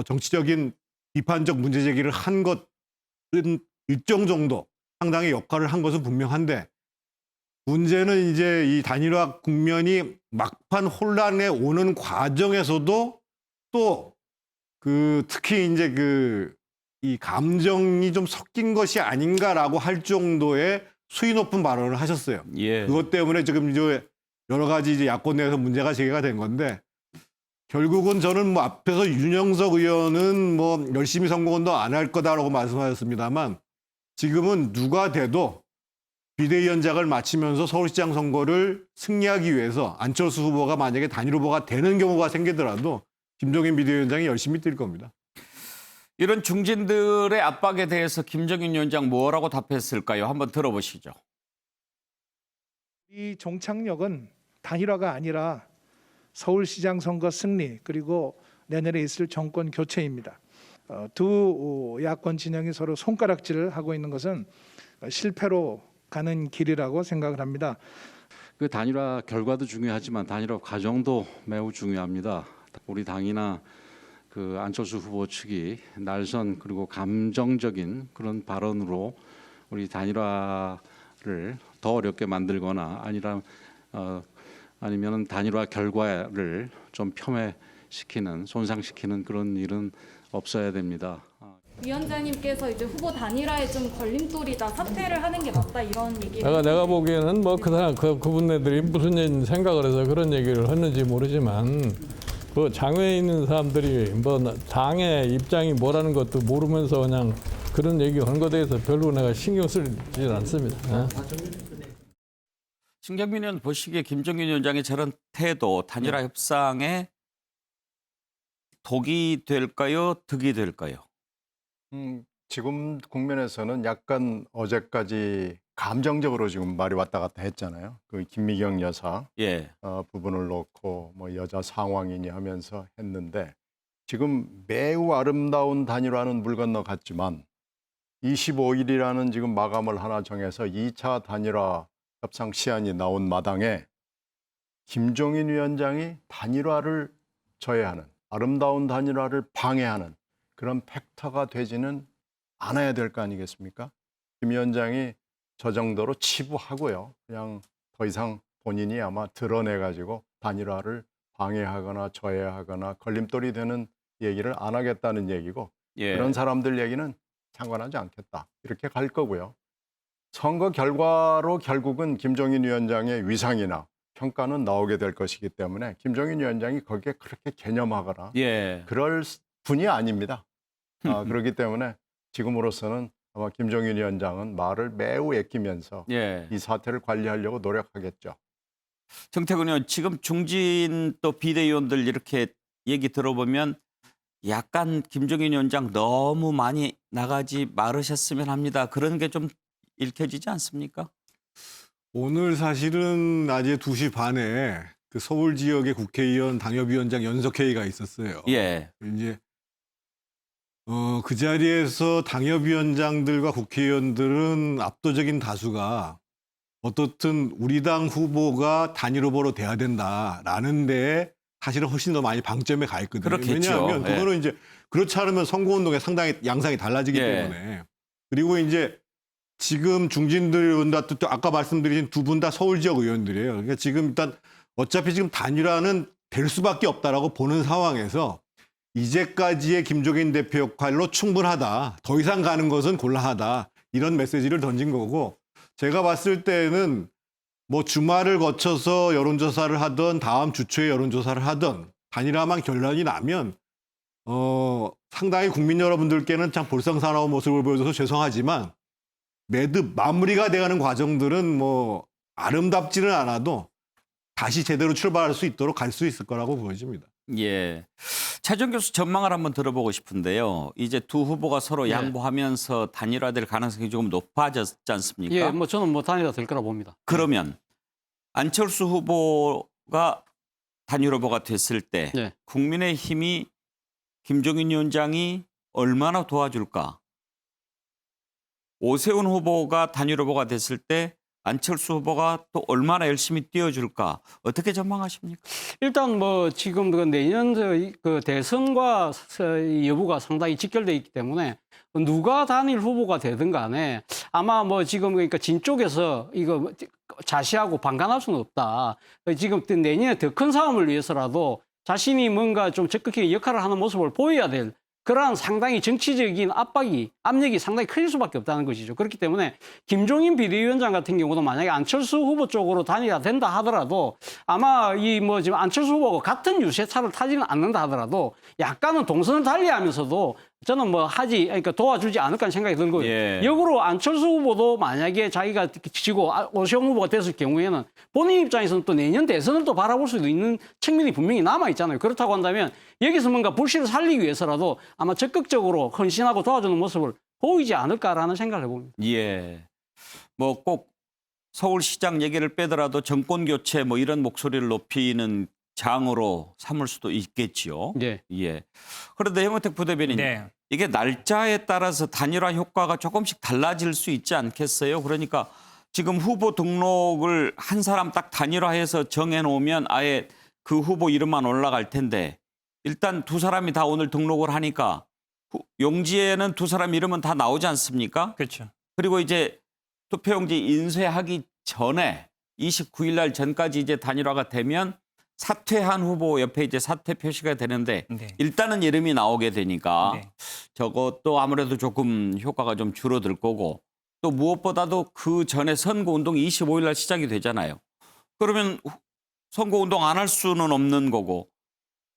Speaker 2: 정치적인 비판적 문제 제기를 한 것은 일정 정도 상당히 역할을 한 것은 분명한데 문제는 이제 이 단일화 국면이 막판 혼란에 오는 과정에서도 또 특히 이제 이 감정이 좀 섞인 것이 아닌가라고 할 정도의 수위 높은 발언을 하셨어요.
Speaker 1: 예.
Speaker 2: 그것 때문에 지금 이제 여러 가지 이제 야권 내에서 문제가 제기가 된 건데 결국은 저는 뭐 앞에서 윤영석 의원은 뭐 열심히 선거운동 안 할 거다라고 말씀하셨습니다만 지금은 누가 돼도 비대위원장을 마치면서 서울시장 선거를 승리하기 위해서 안철수 후보가 만약에 단일 후보가 되는 경우가 생기더라도 김종인 비대위원장이 열심히 뛸 겁니다.
Speaker 1: 이런 중진들의 압박에 대해서 김정인 위원장 뭐라고 답했을까요? 한번 들어보시죠.
Speaker 18: 이 종착역은 단일화가 아니라 서울시장 선거 승리 그리고 내년에 있을 정권 교체입니다. 두 야권 진영이 서로 손가락질을 하고 있는 것은 실패로 가는 길이라고 생각을 합니다.
Speaker 19: 그 단일화 결과도 중요하지만 단일화 과정도 매우 중요합니다. 우리 당이나 그 안철수 후보 측이 날선 그리고 감정적인 그런 발언으로 우리 단일화를 더 어렵게 만들거나 아니면 단일화 결과를 좀 폄훼시키는 손상시키는 그런 일은 없어야 됩니다.
Speaker 20: 위원장님께서 이제 후보 단일화에 좀 걸림돌이다, 사퇴를 하는 게 맞다 이런 얘기를.
Speaker 15: 내가 보기에는 뭐 그분네들이 무슨 생각을 해서 그런 얘기를 했는지 모르지만 그 장외에 있는 사람들이 뭐 당의 입장이 뭐라는 것도 모르면서 그냥 그런 얘기하는 것에 대해서 별로 내가 신경 쓰지 않습니다.
Speaker 1: 신경민 의원 보시기에 김정인 위원장의 저런 태도 단일화 협상에 독이 될까요? 득이 될까요?
Speaker 7: 지금 국면에서는 약간 어제까지 감정적으로 지금 말이 왔다 갔다 했잖아요. 그 김미경 여사 부분을 놓고 뭐 여자 상황이니 하면서 했는데 지금 매우 아름다운 단일화는 물 건너 갔지만 25일이라는 지금 마감을 하나 정해서 2차 단일화 협상 시한이 나온 마당에 김종인 위원장이 단일화를 저해하는 아름다운 단일화를 방해하는 그런 팩터가 되지는 않아야 될 거 아니겠습니까? 김 위원장이 저 정도로 치부하고요. 그냥 더 이상 본인이 아마 드러내가지고 단일화를 방해하거나 저해하거나 걸림돌이 되는 얘기를 안 하겠다는 얘기고 그런 사람들 얘기는 상관하지 않겠다. 이렇게 갈 거고요. 선거 결과로 결국은 김종인 위원장의 위상이나 평가는 나오게 될 것이기 때문에 김종인 위원장이 거기에 그렇게 개념하거나 그럴 분이 아닙니다. 그렇기 때문에 지금으로서는 아마 김종인 위원장은 말을 매우 아끼면서 이 사태를 관리하려고 노력하겠죠.
Speaker 1: 정태근 의원, 지금 중진 또 비대위원들 이렇게 얘기 들어보면 약간 김종인 위원장 너무 많이 나가지 말으셨으면 합니다. 그런 게 좀 읽혀지지 않습니까?
Speaker 2: 오늘 사실은 낮에 2시 반에 그 서울 지역의 국회의원 당협위원장 연석회의가 있었어요. 이제 그 자리에서 당협위원장들과 국회의원들은 압도적인 다수가 어떻든 우리 당 후보가 단일 후보로 돼야 된다라는 데 사실은 훨씬 더 많이 방점에 가 있거든요.
Speaker 1: 그렇겠죠.
Speaker 2: 왜냐하면 그거는 이제 그렇지 않으면 선거운동에 상당히 양상이 달라지기 때문에. 그리고 이제 지금 중진들 의원들 또 아까 말씀드린 두 분 다 서울 지역 의원들이에요. 그러니까 지금 일단 어차피 지금 단일화는 될 수밖에 없다라고 보는 상황에서 이제까지의 김종인 대표 역할로 충분하다. 더 이상 가는 것은 곤란하다. 이런 메시지를 던진 거고 제가 봤을 때는 뭐 주말을 거쳐서 여론조사를 하던 다음 주 초에 여론조사를 하던 단일화만 결론이 나면 상당히 국민 여러분들께는 참 볼썽사나운 모습을 보여줘서 죄송하지만 매듭 마무리가 돼가는 과정들은 뭐 아름답지는 않아도 다시 제대로 출발할 수 있도록 갈 수 있을 거라고 보여집니다.
Speaker 1: 차정 교수 전망을 한번 들어보고 싶은데요. 이제 두 후보가 서로 양보하면서 단일화될 가능성이 조금 높아졌지 않습니까?
Speaker 3: 뭐 저는 뭐 단일화 될 거라 봅니다.
Speaker 1: 그러면 안철수 후보가 단일 후보가 됐을 때 국민의힘이 김종인 위원장이 얼마나 도와줄까? 오세훈 후보가 단일 후보가 됐을 때 안철수 후보가 또 얼마나 열심히 뛰어줄까? 어떻게 전망하십니까?
Speaker 3: 일단 뭐 지금 그 내년 그 대선과 여부가 상당히 직결돼 있기 때문에 누가 단일 후보가 되든 간에 아마 뭐 지금 그러니까 진 쪽에서 이거 자시하고 방관할 수는 없다. 지금 내년에 더 큰 싸움을 위해서라도 자신이 뭔가 좀 적극적인 역할을 하는 모습을 보여야 될 그러한 상당히 정치적인 압력이 상당히 클 수밖에 없다는 것이죠. 그렇기 때문에 김종인 비대위원장 같은 경우도 만약에 안철수 후보 쪽으로 단일화된다 하더라도 아마 지금 안철수 후보가 같은 유세차를 타지는 않는다 하더라도 약간은 동선을 달리하면서도 저는 뭐 그러니까 도와주지 않을까 하는 생각이 들고요.
Speaker 1: 예.
Speaker 3: 역으로 안철수 후보도 만약에 자기가 지고 오세훈 후보가 됐을 경우에는 본인 입장에서는 또 내년 대선을 또 바라볼 수도 있는 측면이 분명히 남아 있잖아요. 그렇다고 한다면 여기서 뭔가 불씨를 살리기 위해서라도 아마 적극적으로 헌신하고 도와주는 모습을 보이지 않을까라는 생각을 해봅니다.
Speaker 1: 예. 뭐 꼭 서울시장 얘기를 빼더라도 정권 교체 뭐 이런 목소리를 높이는 장으로 삼을 수도 있겠지요.
Speaker 3: 네.
Speaker 1: 예. 그런데 형은택 부대변인
Speaker 11: 네.
Speaker 1: 이게 날짜에 따라서 단일화 효과가 조금씩 달라질 수 있지 않겠어요? 그러니까 지금 후보 등록을 한 사람 딱 단일화해서 정해놓으면 아예 그 후보 이름만 올라갈 텐데 일단 두 사람이 다 오늘 등록을 하니까 용지에는 두 사람 이름은 다 나오지 않습니까?
Speaker 11: 그렇죠.
Speaker 1: 그리고 이제 투표용지 인쇄하기 전에 29일 날 전까지 이제 단일화가 되면 사퇴한 후보 옆에 이제 사퇴 표시가 되는데
Speaker 11: 네.
Speaker 1: 일단은 이름이 나오게 되니까
Speaker 11: 네.
Speaker 1: 저것도 아무래도 조금 효과가 좀 줄어들 거고 또 무엇보다도 그 전에 선거운동이 25일 날 시작이 되잖아요. 그러면 선거운동 안 할 수는 없는 거고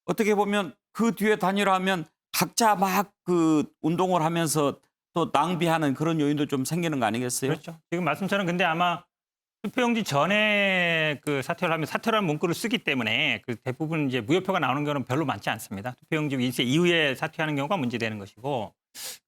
Speaker 1: 어떻게 보면 그 뒤에 단일화하면 각자 막 그 운동을 하면서 또 낭비하는 그런 요인도 좀 생기는 거 아니겠어요?
Speaker 11: 그렇죠. 지금 말씀처럼 근데 아마 투표용지 전에 그 사퇴를 하면 사퇴라는 문구를 쓰기 때문에 그 대부분 이제 무효표가 나오는 경우는 별로 많지 않습니다. 투표용지 인쇄 이후에 사퇴하는 경우가 문제되는 것이고.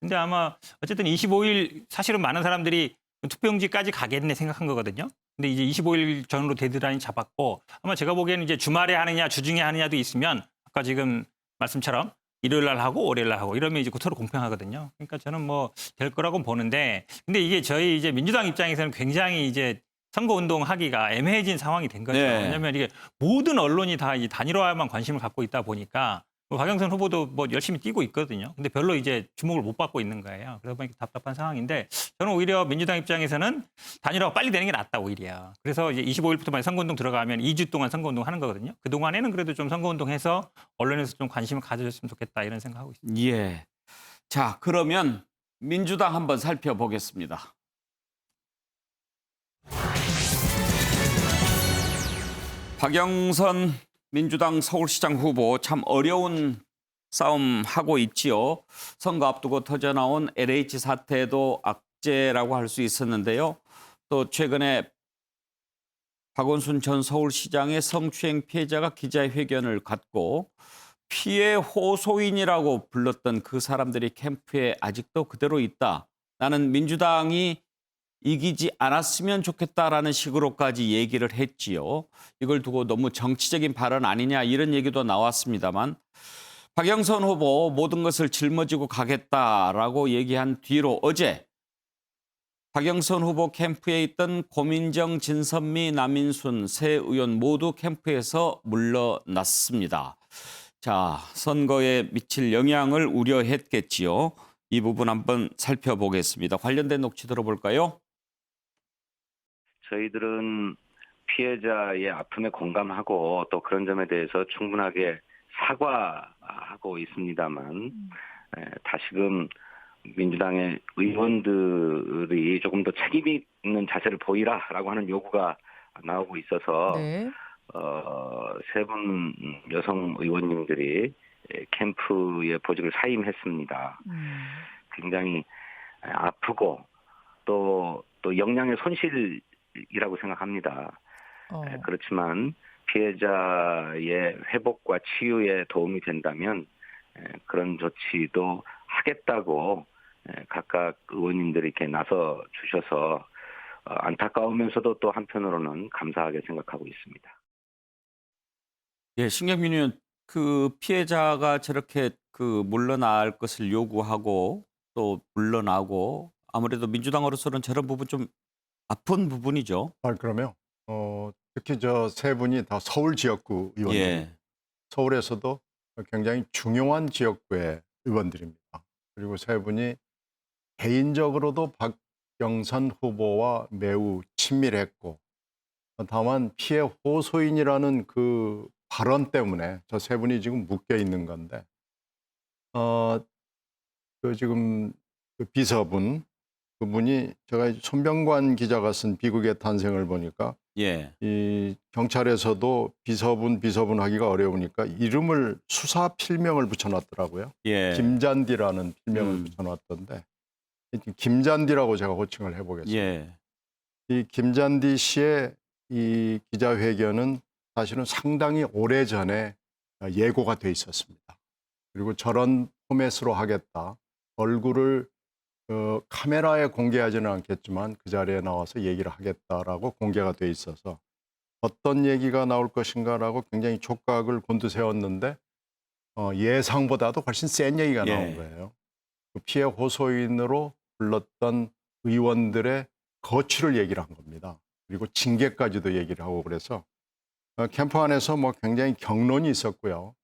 Speaker 11: 근데 아마 어쨌든 25일 사실은 많은 사람들이 투표용지까지 가겠네 생각한 거거든요. 근데 이제 25일 전으로 데드라인 잡았고 아마 제가 보기에는 이제 주말에 하느냐 주중에 하느냐도 있으면 아까 지금 말씀처럼 일요일 날 하고 월요일 날 하고 이러면 이제 서로 공평하거든요. 그러니까 저는 뭐 될 거라고 보는데 근데 이게 저희 이제 민주당 입장에서는 굉장히 이제 선거운동 하기가 애매해진 상황이 된 거죠.
Speaker 1: 네.
Speaker 11: 왜냐하면 이게 모든 언론이 다 이 단일화에만 관심을 갖고 있다 보니까 뭐 박영선 후보도 뭐 열심히 뛰고 있거든요. 근데 별로 이제 주목을 못 받고 있는 거예요. 그러다 보니까 답답한 상황인데 저는 오히려 민주당 입장에서는 단일화가 빨리 되는 게 낫다 오히려. 그래서 이제 25일부터 만약 선거운동 들어가면 2주 동안 선거운동 하는 거거든요. 그 동안에는 그래도 좀 선거운동해서 언론에서 좀 관심을 가져줬으면 좋겠다 이런 생각하고 있습니다.
Speaker 1: 예. 자, 그러면 민주당 한번 살펴보겠습니다. 박영선 민주당 서울시장 후보 참 어려운 싸움 하고 있지요. 선거 앞두고 터져나온 LH 사태도 악재라고 할 수 있었는데요. 또 최근에 박원순 전 서울시장의 성추행 피해자가 기자회견을 갖고 피해 호소인이라고 불렀던 그 사람들이 캠프에 아직도 그대로 있다. 나는 민주당이 이기지 않았으면 좋겠다라는 식으로까지 얘기를 했지요. 이걸 두고 너무 정치적인 발언 아니냐 이런 얘기도 나왔습니다만 박영선 후보 모든 것을 짊어지고 가겠다라고 얘기한 뒤로 어제 박영선 후보 캠프에 있던 고민정, 진선미, 남인순 세 의원 모두 캠프에서 물러났습니다. 자, 선거에 미칠 영향을 우려했겠지요. 이 부분 한번 살펴보겠습니다. 관련된 녹취 들어볼까요?
Speaker 21: 저희들은 피해자의 아픔에 공감하고 또 그런 점에 대해서 충분하게 사과하고 있습니다만 다시금 민주당의 의원들이 조금 더 책임 있는 자세를 보이라라고 하는 요구가 나오고 있어서
Speaker 22: 네.
Speaker 21: 세 분 여성 의원님들이 캠프에 보직을 사임했습니다. 굉장히 아프고 또 역량의 손실이라고 생각합니다. 그렇지만 피해자의 회복과 치유에 도움이 된다면 그런 조치도 하겠다고 각각 의원님들이 이렇게 나서 주셔서 안타까우면서도 또 한편으로는 감사하게 생각하고 있습니다.
Speaker 1: 예, 신경민 의원, 그 피해자가 저렇게 그 물러날 것을 요구하고 또 물러나고 아무래도 민주당으로서는 저런 부분 좀 아픈 부분이죠.
Speaker 7: 그러면 특히 저 세 분이 다 서울 지역구 의원들,
Speaker 1: 예.
Speaker 7: 서울에서도 굉장히 중요한 지역구의 의원들입니다. 그리고 세 분이 개인적으로도 박영선 후보와 매우 친밀했고 다만 피해 호소인이라는 그 발언 때문에 저 세 분이 지금 묶여 있는 건데 그 지금 그 비서분 그분이 제가 손병관 기자가 쓴 비극의 탄생을 보니까
Speaker 1: 예.
Speaker 7: 이 경찰에서도 비서분 하기가 어려우니까 이름을 수사 필명을 붙여놨더라고요.
Speaker 1: 예.
Speaker 7: 김잔디라는 필명을 붙여놨던데 김잔디라고 제가 호칭을 해보겠습니다.
Speaker 1: 예.
Speaker 7: 이 김잔디 씨의 이 기자회견은 사실은 상당히 오래전에 예고가 돼 있었습니다. 그리고 저런 포맷으로 하겠다. 얼굴을 카메라에 공개하지는 않겠지만 그 자리에 나와서 얘기를 하겠다라고 공개가 돼 있어서 어떤 얘기가 나올 것인가라고 굉장히 촉각을 곤두세웠는데 예상보다도 훨씬 센 얘기가 나온 거예요. 그 피해 호소인으로 불렀던 의원들의 거취를 얘기를 한 겁니다. 그리고 징계까지도 얘기를 하고 그래서 캠프 안에서 뭐 굉장히 격론이 있었고요.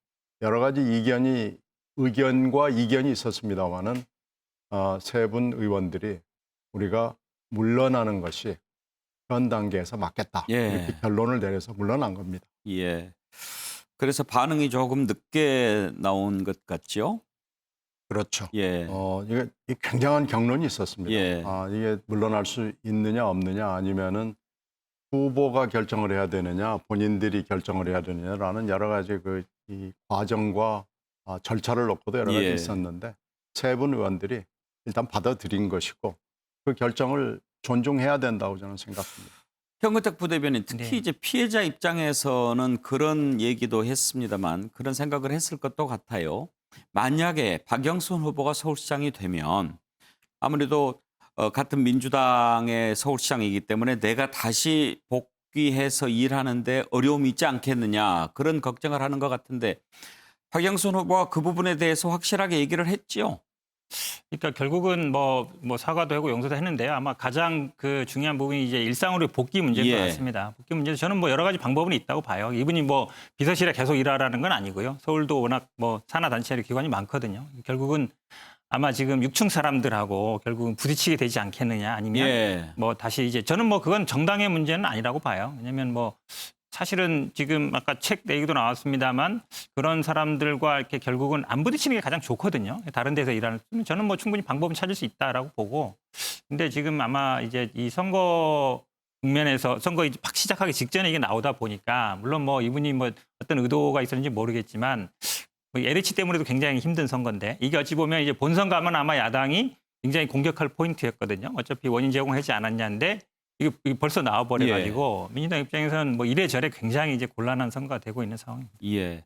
Speaker 7: 여러 가지 의견과 이견이 있었습니다만은 세 분 의원들이 우리가 물러나는 것이 현 단계에서 맞겠다. 이렇게 결론을 내려서 물러난 겁니다.
Speaker 1: 예. 그래서 반응이 조금 늦게 나온 것 같죠?
Speaker 7: 그렇죠.
Speaker 1: 예.
Speaker 7: 이게 굉장한 격론이 있었습니다.
Speaker 1: 예.
Speaker 7: 이게 물러날 수 있느냐 없느냐 아니면은 후보가 결정을 해야 되느냐 본인들이 결정을 해야 되느냐라는 여러 가지 이 과정과 절차를 놓고도 여러 가지 있었는데 세 분 의원들이 일단 받아들인 것이고 그 결정을 존중해야 된다고 저는 생각합니다.
Speaker 1: 현근택 부대변인 특히 이제 피해자 입장에서는 그런 얘기도 했습니다만 그런 생각을 했을 것도 같아요. 만약에 박영선 후보가 서울시장이 되면 아무래도 같은 민주당의 서울시장이기 때문에 내가 다시 복귀해서 일하는데 어려움이 있지 않겠느냐 그런 걱정을 하는 것 같은데 박영선 후보가 그 부분에 대해서 확실하게 얘기를 했지요.
Speaker 11: 그러니까 결국은 뭐 사과도 하고 용서도 했는데요. 아마 가장 그 중요한 부분이 이제 일상으로 복귀 문제인 것 같습니다. 복귀 문제도 저는 뭐 여러 가지 방법은 있다고 봐요. 이분이 뭐 비서실에 계속 일하라는 건 아니고요. 서울도 워낙 뭐 산하단체 기관이 많거든요. 결국은 아마 지금 6층 사람들하고 결국은 부딪히게 되지 않겠느냐 아니면 뭐 다시 이제 저는 뭐 그건 정당의 문제는 아니라고 봐요. 왜냐하면 뭐 사실은 지금 아까 책 얘기도 나왔습니다만 그런 사람들과 이렇게 결국은 안 부딪히는 게 가장 좋거든요. 다른 데서 일하는 저는 뭐 충분히 방법은 찾을 수 있다라고 보고 근데 지금 아마 이제 이 선거 국면에서 선거 이제 막 시작하기 직전에 이게 나오다 보니까 물론 뭐 이분이 뭐 어떤 의도가 있었는지 모르겠지만 LH 때문에도 굉장히 힘든 선거인데 이게 어찌 보면 이제 본선 가면 아마 야당이 굉장히 공격할 포인트였거든요. 어차피 원인 제공하지 않았냐인데 이게 벌써 나와버려가지고 민주당 입장에서는 뭐 이래저래 굉장히 이제 곤란한 선거가 되고 있는 상황입니다.
Speaker 1: 예.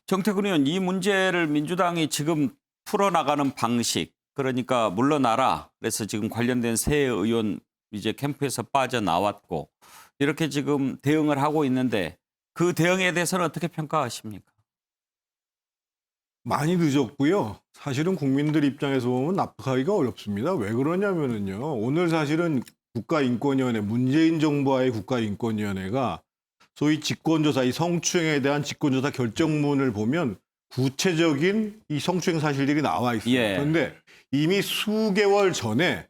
Speaker 1: 정태근 의원 이 문제를 민주당이 지금 풀어나가는 방식 그러니까 물러나라 그래서 지금 관련된 새 의원 이제 캠프에서 빠져나왔고 이렇게 지금 대응을 하고 있는데 그 대응에 대해서는 어떻게 평가하십니까?
Speaker 2: 많이 늦었고요. 사실은 국민들 입장에서 보면 납득하기가 어렵습니다. 왜 그러냐면은요. 오늘 사실은 국가인권위원회, 문재인 정부와의 국가인권위원회가 소위 직권조사, 이 성추행에 대한 직권조사 결정문을 보면 구체적인 이 성추행 사실들이 나와 있어요. 그런데 이미 수개월 전에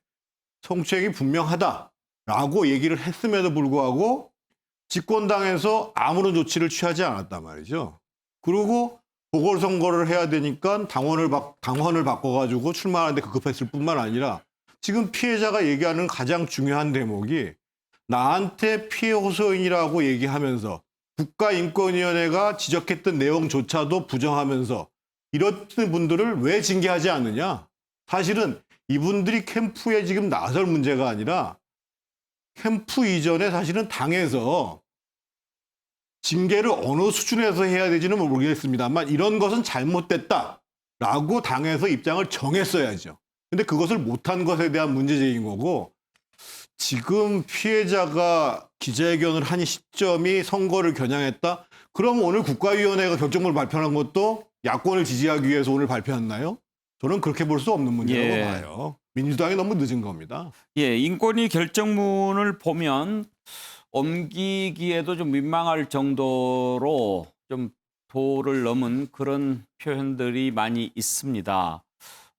Speaker 2: 성추행이 분명하다라고 얘기를 했음에도 불구하고 집권당에서 아무런 조치를 취하지 않았단 말이죠. 그리고 보궐선거를 해야 되니까 당원을 바꿔가지고 출마하는데 급급했을 뿐만 아니라 지금 피해자가 얘기하는 가장 중요한 대목이 나한테 피해 호소인이라고 얘기하면서 국가인권위원회가 지적했던 내용조차도 부정하면서 이런 분들을 왜 징계하지 않느냐. 사실은 이분들이 캠프에 지금 나설 문제가 아니라 캠프 이전에 사실은 당에서 징계를 어느 수준에서 해야 되지는 모르겠습니다만 이런 것은 잘못됐다라고 당에서 입장을 정했어야죠. 근데 그것을 못한 것에 대한 문제제기인 거고 지금 피해자가 기자회견을 한 시점이 선거를 겨냥했다? 그럼 오늘 국가위원회가 결정문을 발표한 것도 야권을 지지하기 위해서 오늘 발표했나요? 저는 그렇게 볼 수 없는 문제라고 봐요. 민주당이 너무 늦은 겁니다.
Speaker 1: 인권위 결정문을 보면 옮기기에도 좀 민망할 정도로 좀 도를 넘은 그런 표현들이 많이 있습니다.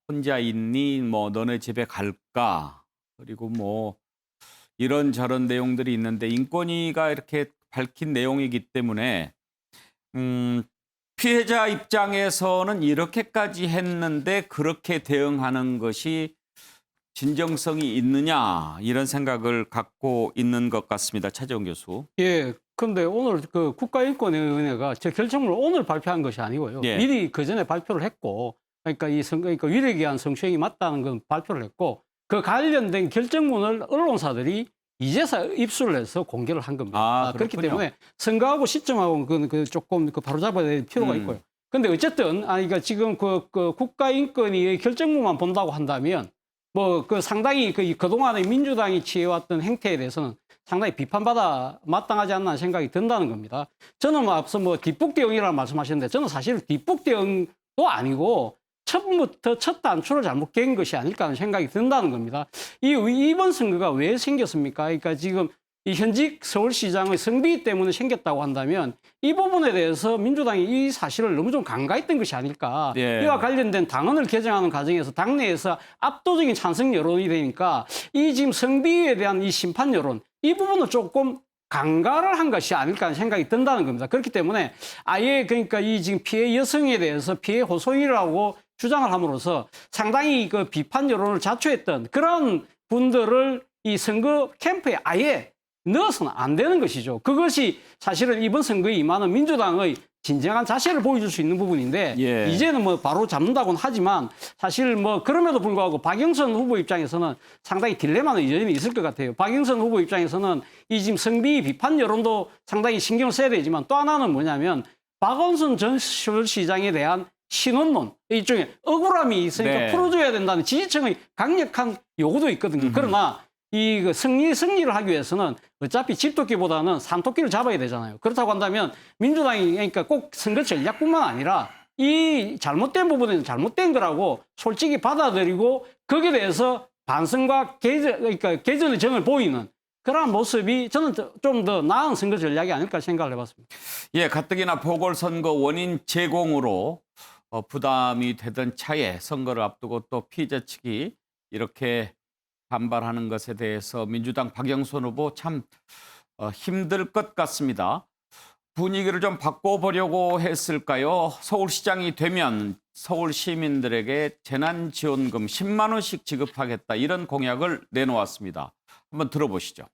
Speaker 1: 혼자 있니? 뭐 너네 집에 갈까? 그리고 뭐 이런저런 내용들이 있는데 인권위가 이렇게 밝힌 내용이기 때문에 피해자 입장에서는 이렇게까지 했는데 그렇게 대응하는 것이 진정성이 있느냐 이런 생각을 갖고 있는 것 같습니다. 차재원 교수.
Speaker 3: 예. 근데 오늘 그 국가인권위원회가 저 결정문을 오늘 발표한 것이 아니고요.
Speaker 1: 예.
Speaker 3: 미리 그 전에 발표를 했고, 그러니까 그러니까 위력에 의한 성추행이 맞다는 건 발표를 했고, 그 관련된 결정문을 언론사들이 이제서 입수를 해서 공개를 한 겁니다. 그렇기
Speaker 1: 그렇군요.
Speaker 3: 때문에 선거하고 시점하고 조금 바로잡아야 될 필요가 있고요. 근데 어쨌든 그러니까 지금 그 국가인권위의 결정문만 본다고 한다면 뭐 그 상당히 그동안에 민주당이 취해왔던 행태에 대해서는 상당히 비판받아 마땅하지 않나 생각이 든다는 겁니다. 저는 앞서 뒷북 대응이라고 말씀하셨는데 저는 사실 뒷북 대응도 아니고 처음부터 첫 단추를 잘못 깬 것이 아닐까 하는 생각이 든다는 겁니다. 이번 선거가 왜 생겼습니까? 그러니까 지금 이 현직 서울시장의 성비 때문에 생겼다고 한다면 이 부분에 대해서 민주당이 이 사실을 너무 좀 간과했던 것이 아닐까.
Speaker 1: 예.
Speaker 3: 이와 관련된 당헌을 개정하는 과정에서 당내에서 압도적인 찬성 여론이 되니까 이 지금 성비에 대한 이 심판 여론 이 부분을 조금 간과를 한 것이 아닐까 하는 생각이 든다는 겁니다. 그렇기 때문에 아예 그러니까 이 지금 피해 여성에 대해서 피해 호소인이라고 주장을 함으로써 상당히 그 비판 여론을 자초했던 그런 분들을 이 선거 캠프에 아예 넣어서는 안 되는 것이죠. 그것이 사실은 이번 선거에 임하는 민주당의 진정한 자세를 보여줄 수 있는 부분인데
Speaker 1: 예.
Speaker 3: 이제는 바로 잡는다고는 하지만 사실 그럼에도 불구하고 박영선 후보 입장에서는 상당히 딜레마는 여전히 있을 것 같아요. 박영선 후보 입장에서는 이 지금 성비 비판 여론도 상당히 신경을 써야 되지만 또 하나는 뭐냐면 박원순 전 서울시장에 대한 신원론 일종의 억울함이 있으니까
Speaker 1: 네.
Speaker 3: 풀어줘야 된다는 지지층의 강력한 요구도 있거든요. 그러나 승리를 하기 위해서는 어차피 집토끼보다는 산토끼를 잡아야 되잖아요. 그렇다고 한다면 민주당이 그러니까 꼭 선거 전략뿐만 아니라 이 잘못된 부분은 잘못된 거라고 솔직히 받아들이고 거기에 대해서 반성과 그러니까 개선의 정을 보이는 그런 모습이 저는 좀 더 나은 선거 전략이 아닐까 생각을 해봤습니다.
Speaker 1: 예, 가뜩이나 보궐선거 원인 제공으로 부담이 되던 차에 선거를 앞두고 또 피의자 측이 이렇게 반발하는 것에 대해서 민주당 박영선 후보 참 힘들 것 같습니다. 분위기를 좀 바꿔보려고 했을까요? 서울시장이 되면 서울 시민들에게 재난지원금 10만 원씩 지급하겠다 이런 공약을 내놓았습니다. 한번 들어보시죠.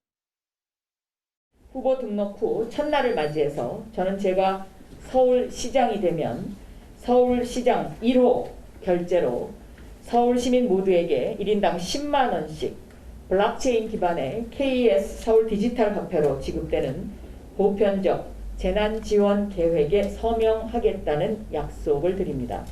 Speaker 5: 후보 등록 후 첫날을 맞이해서 저는 제가 서울시장이 되면 서울시장 1호 결제로 서울 시민 모두에게 1인당 10만 원씩 블록체인 기반의 KS 서울 디지털 화폐로 지급되는 보편적 재난지원 계획에 서명하겠다는 약속을 드립니다.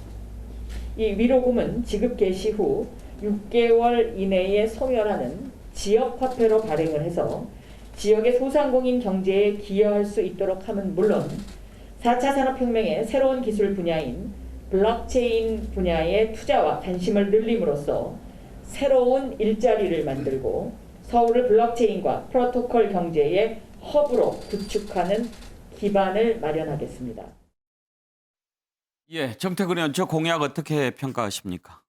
Speaker 5: 이 위로금은 지급 개시 후 6개월 이내에 소멸하는 지역화폐로 발행을 해서 지역의 소상공인 경제에 기여할 수 있도록 함은 물론 4차 산업혁명의 새로운 기술 분야인 블록체인 분야의 투자와 관심을 늘림으로써 새로운 일자리를 만들고 서울을 블록체인과 프로토콜 경제의 허브로 구축하는 기반을 마련하겠습니다.
Speaker 1: 예, 정태근 의원 저 공약 어떻게 평가하십니까?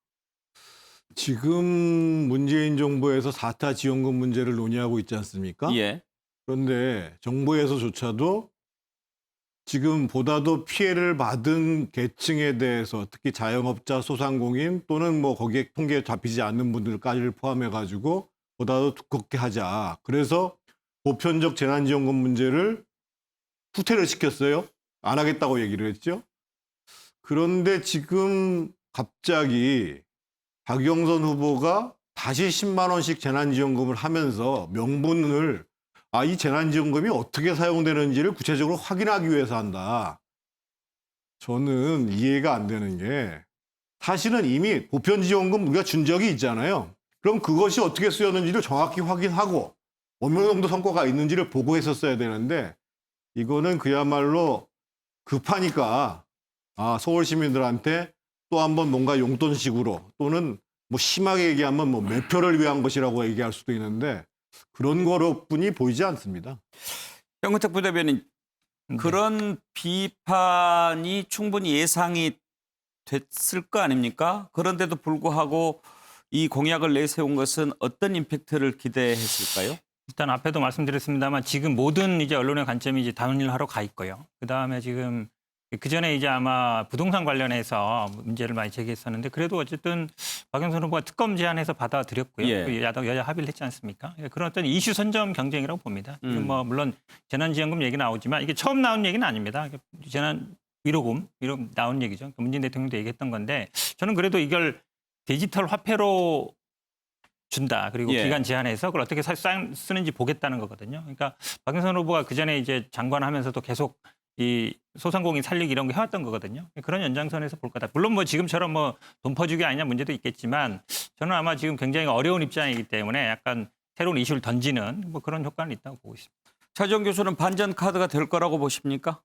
Speaker 2: 지금 문재인 정부에서 4차 지원금 문제를 논의하고 있지 않습니까?
Speaker 1: 예.
Speaker 2: 그런데 정부에서조차도 지금 보다도 피해를 받은 계층에 대해서 특히 자영업자, 소상공인 또는 거기에 통계에 잡히지 않는 분들까지를 포함해가지고 보다도 두껍게 하자. 그래서 보편적 재난지원금 문제를 후퇴를 시켰어요. 안 하겠다고 얘기를 했죠. 그런데 지금 갑자기 박영선 후보가 다시 10만 원씩 재난지원금을 하면서 명분을 이 재난지원금이 어떻게 사용되는지를 구체적으로 확인하기 위해서 한다. 저는 이해가 안 되는 게 사실은 이미 보편지원금 우리가 준 적이 있잖아요. 그럼 그것이 어떻게 쓰였는지를 정확히 확인하고 어느 정도 성과가 있는지를 보고했었어야 되는데 이거는 그야말로 급하니까 서울 시민들한테 또 한번 뭔가 용돈식으로 또는 심하게 얘기하면 매표를 위한 것이라고 얘기할 수도 있는데 그런 거로뿐이 보이지 않습니다.
Speaker 1: 정근택 부대변인 그런 비판이 충분히 예상이 됐을 거 아닙니까? 그런데도 불구하고 이 공약을 내세운 것은 어떤 임팩트를 기대했을까요?
Speaker 11: 일단 앞에도 말씀드렸습니다만 지금 모든 이제 언론의 관점이 이제 단일화로 가 있고요. 그 다음에 지금 그 전에 이제 아마 부동산 관련해서 문제를 많이 제기했었는데 그래도 어쨌든 박영선 후보가 특검 제안해서 받아들였고요.
Speaker 1: 예.
Speaker 11: 그 야당 여야 합의를 했지 않습니까? 그런 어떤 이슈 선점 경쟁이라고 봅니다. 지금 뭐 물론 재난지원금 얘기 나오지만 이게 처음 나온 얘기는 아닙니다. 재난 위로금 나온 얘기죠. 문재인 대통령도 얘기했던 건데 저는 그래도 이걸 디지털 화폐로 준다. 그리고
Speaker 1: 예.
Speaker 11: 기간 제한해서 그걸 어떻게 쓰는지 보겠다는 거거든요. 그러니까 박영선 후보가 그 전에 이제 장관하면서도 계속 이 소상공인 살리기 이런 거 해왔던 거거든요. 그런 연장선에서 볼 거다. 물론 뭐 지금처럼 뭐 돈 퍼주기 아니냐 문제도 있겠지만 저는 아마 지금 굉장히 어려운 입장이기 때문에 약간 새로운 이슈를 던지는 뭐 그런 효과는 있다고 보고 있습니다.
Speaker 1: 차정 교수는 반전 카드가 될 거라고 보십니까?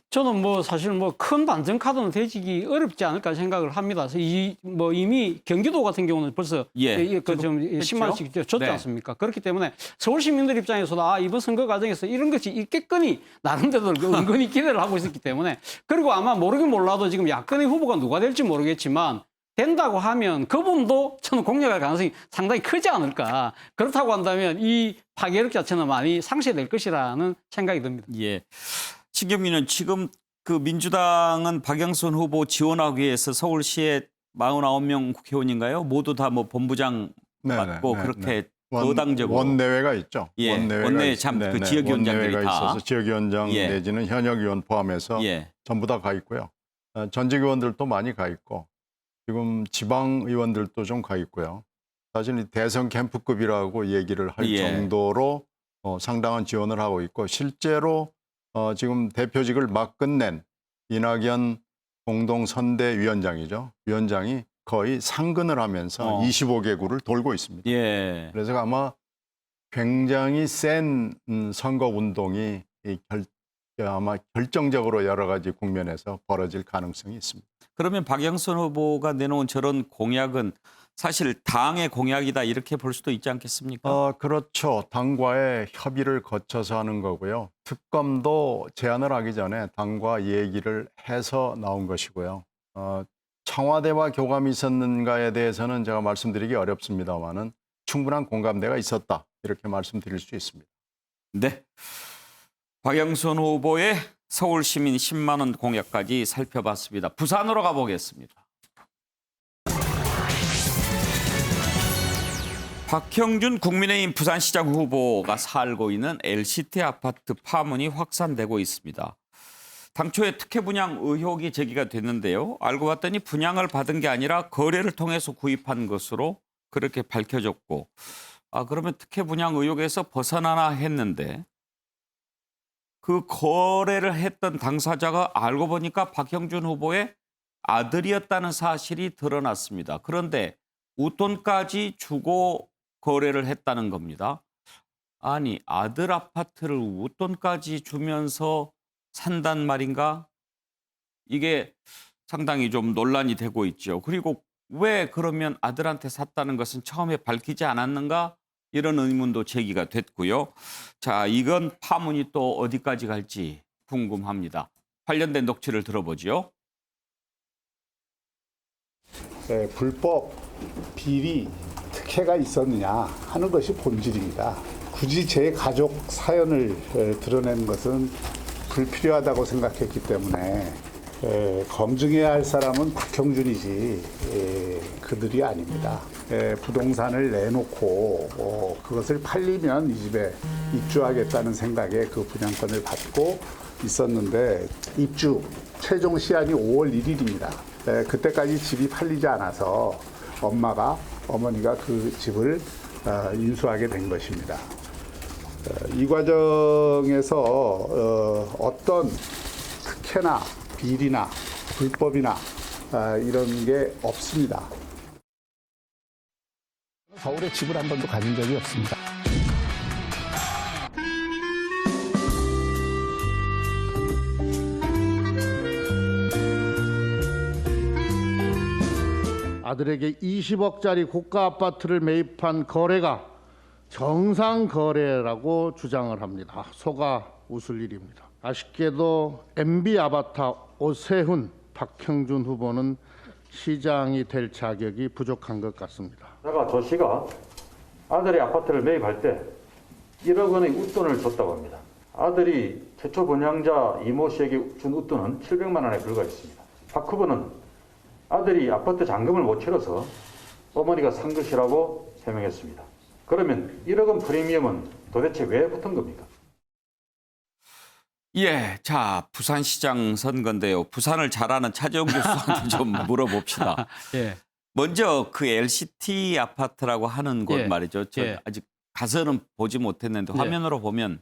Speaker 3: 저는 뭐 사실 뭐 큰 반전 카드는 되지기 어렵지 않을까 생각을 합니다. 이미 경기도 같은 경우는 벌써 좀 10만 원씩 줬지
Speaker 1: 네.
Speaker 3: 않습니까? 그렇기 때문에 서울 시민들 입장에서도 이번 선거 과정에서 이런 것이 있겠거니 나름대로 은근히 기대를 하고 있었기 때문에 그리고 아마 모르긴 몰라도 지금 야권의 후보가 누가 될지 모르겠지만 된다고 하면 그분도 저는 공략할 가능성이 상당히 크지 않을까. 그렇다고 한다면 이 파괴력 자체는 많이 상쇄될 것이라는 생각이 듭니다.
Speaker 1: 예. 신경민은 지금 그 민주당은 박영선 후보 지원하기 위해서 서울시에 49명 국회의원인가요? 모두 다 뭐 본부장 맡고 그렇게 거당적으로
Speaker 7: 원내외가 있죠.
Speaker 1: 예.
Speaker 7: 원내외가
Speaker 1: 원내에 참 그 지역위원장들이
Speaker 7: 원내외가
Speaker 1: 다
Speaker 7: 있어서 지역위원장 내지는 현역위원 포함해서 전부 다 가 있고요. 전직의원들도 많이 가 있고 지금 지방의원들도 좀 가 있고요. 사실 이 대선 캠프급이라고 얘기를 할 정도로 상당한 지원을 하고 있고 실제로 지금 대표직을 막 끝낸 이낙연 공동선대위원장이죠. 위원장이 거의 상근을 하면서 25개구를 돌고 있습니다. 그래서 아마 굉장히 센 선거운동이 아마 결정적으로 여러 가지 국면에서 벌어질 가능성이 있습니다.
Speaker 1: 그러면 박영선 후보가 내놓은 저런 공약은 사실 당의 공약이다 이렇게 볼 수도 있지 않겠습니까?
Speaker 7: 그렇죠. 당과의 협의를 거쳐서 하는 거고요. 특검도 제안을 하기 전에 당과 얘기를 해서 나온 것이고요. 청와대와 교감이 있었는가에 대해서는 제가 말씀드리기 어렵습니다만은 충분한 공감대가 있었다 이렇게 말씀드릴 수 있습니다.
Speaker 1: 네. 박영선 후보의 서울시민 10만 원 공약까지 살펴봤습니다. 부산으로 가보겠습니다. 박형준 국민의힘 부산시장 후보가 살고 있는 LCT 아파트 파문이 확산되고 있습니다. 당초에 특혜 분양 의혹이 제기가 됐는데요. 알고 봤더니 분양을 받은 게 아니라 거래를 통해서 구입한 것으로 그렇게 밝혀졌고 그러면 특혜 분양 의혹에서 벗어나나 했는데 그 거래를 했던 당사자가 알고 보니까 박형준 후보의 아들이었다는 사실이 드러났습니다. 그런데 웃돈까지 주고 거래를 했다는 겁니다. 아니, 아들 아파트를 웃돈까지 주면서 산단 말인가? 이게 상당히 좀 논란이 되고 있죠. 그리고 왜 그러면 아들한테 샀다는 것은 처음에 밝히지 않았는가? 이런 의문도 제기가 됐고요. 자, 이건 파문이 또 어디까지 갈지 궁금합니다. 관련된 녹취를 들어보죠.
Speaker 4: 불법, 비리, 특혜가 있었느냐 하는 것이 본질입니다. 굳이 제 가족 사연을 드러내는 것은 불필요하다고 생각했기 때문에 검증해야 할 사람은 박형준이지 그들이 아닙니다. 부동산을 내놓고 그것을 팔리면 이 집에 입주하겠다는 생각에 그 분양권을 받고 있었는데 입주 최종 시한이 5월 1일입니다. 그때까지 집이 팔리지 않아서 어머니가 그 집을 인수하게 된 것입니다. 이 과정에서 어떤 특혜나 비리나 불법이나 이런 게 없습니다.
Speaker 16: 서울에 집을 한 번도 가진 적이 없습니다.
Speaker 22: 아들에게 20억짜리 고가 아파트를 매입한 거래가 정상 거래라고 주장을 합니다. 속아 웃을 일입니다. 아쉽게도 MB 아바타 오세훈, 박형준 후보는 시장이 될 자격이 부족한 것 같습니다.
Speaker 23: 저 씨가 아들의 아파트를 매입할 때 1억 원의 웃돈을 줬다고 합니다.
Speaker 6: 아들이 최초 분양자 이모 씨에게 준 웃돈은 700만 원에 불과했습니다. 박 후보는 아들이 아파트 잔금을 못 치러서 어머니가 산 것이라고 해명했습니다. 그러면 1억 원 프리미엄은 도대체 왜 붙은 겁니까?
Speaker 1: 예, 자 부산시장 선거인데요. 부산을 잘 아는 차재용 교수한테 좀 물어봅시다.
Speaker 3: 예.
Speaker 1: 먼저 그 LCT 아파트라고 하는 곳
Speaker 3: 예.
Speaker 1: 말이죠. 저
Speaker 3: 예.
Speaker 1: 아직 가서는 보지 못했는데
Speaker 3: 네.
Speaker 1: 화면으로 보면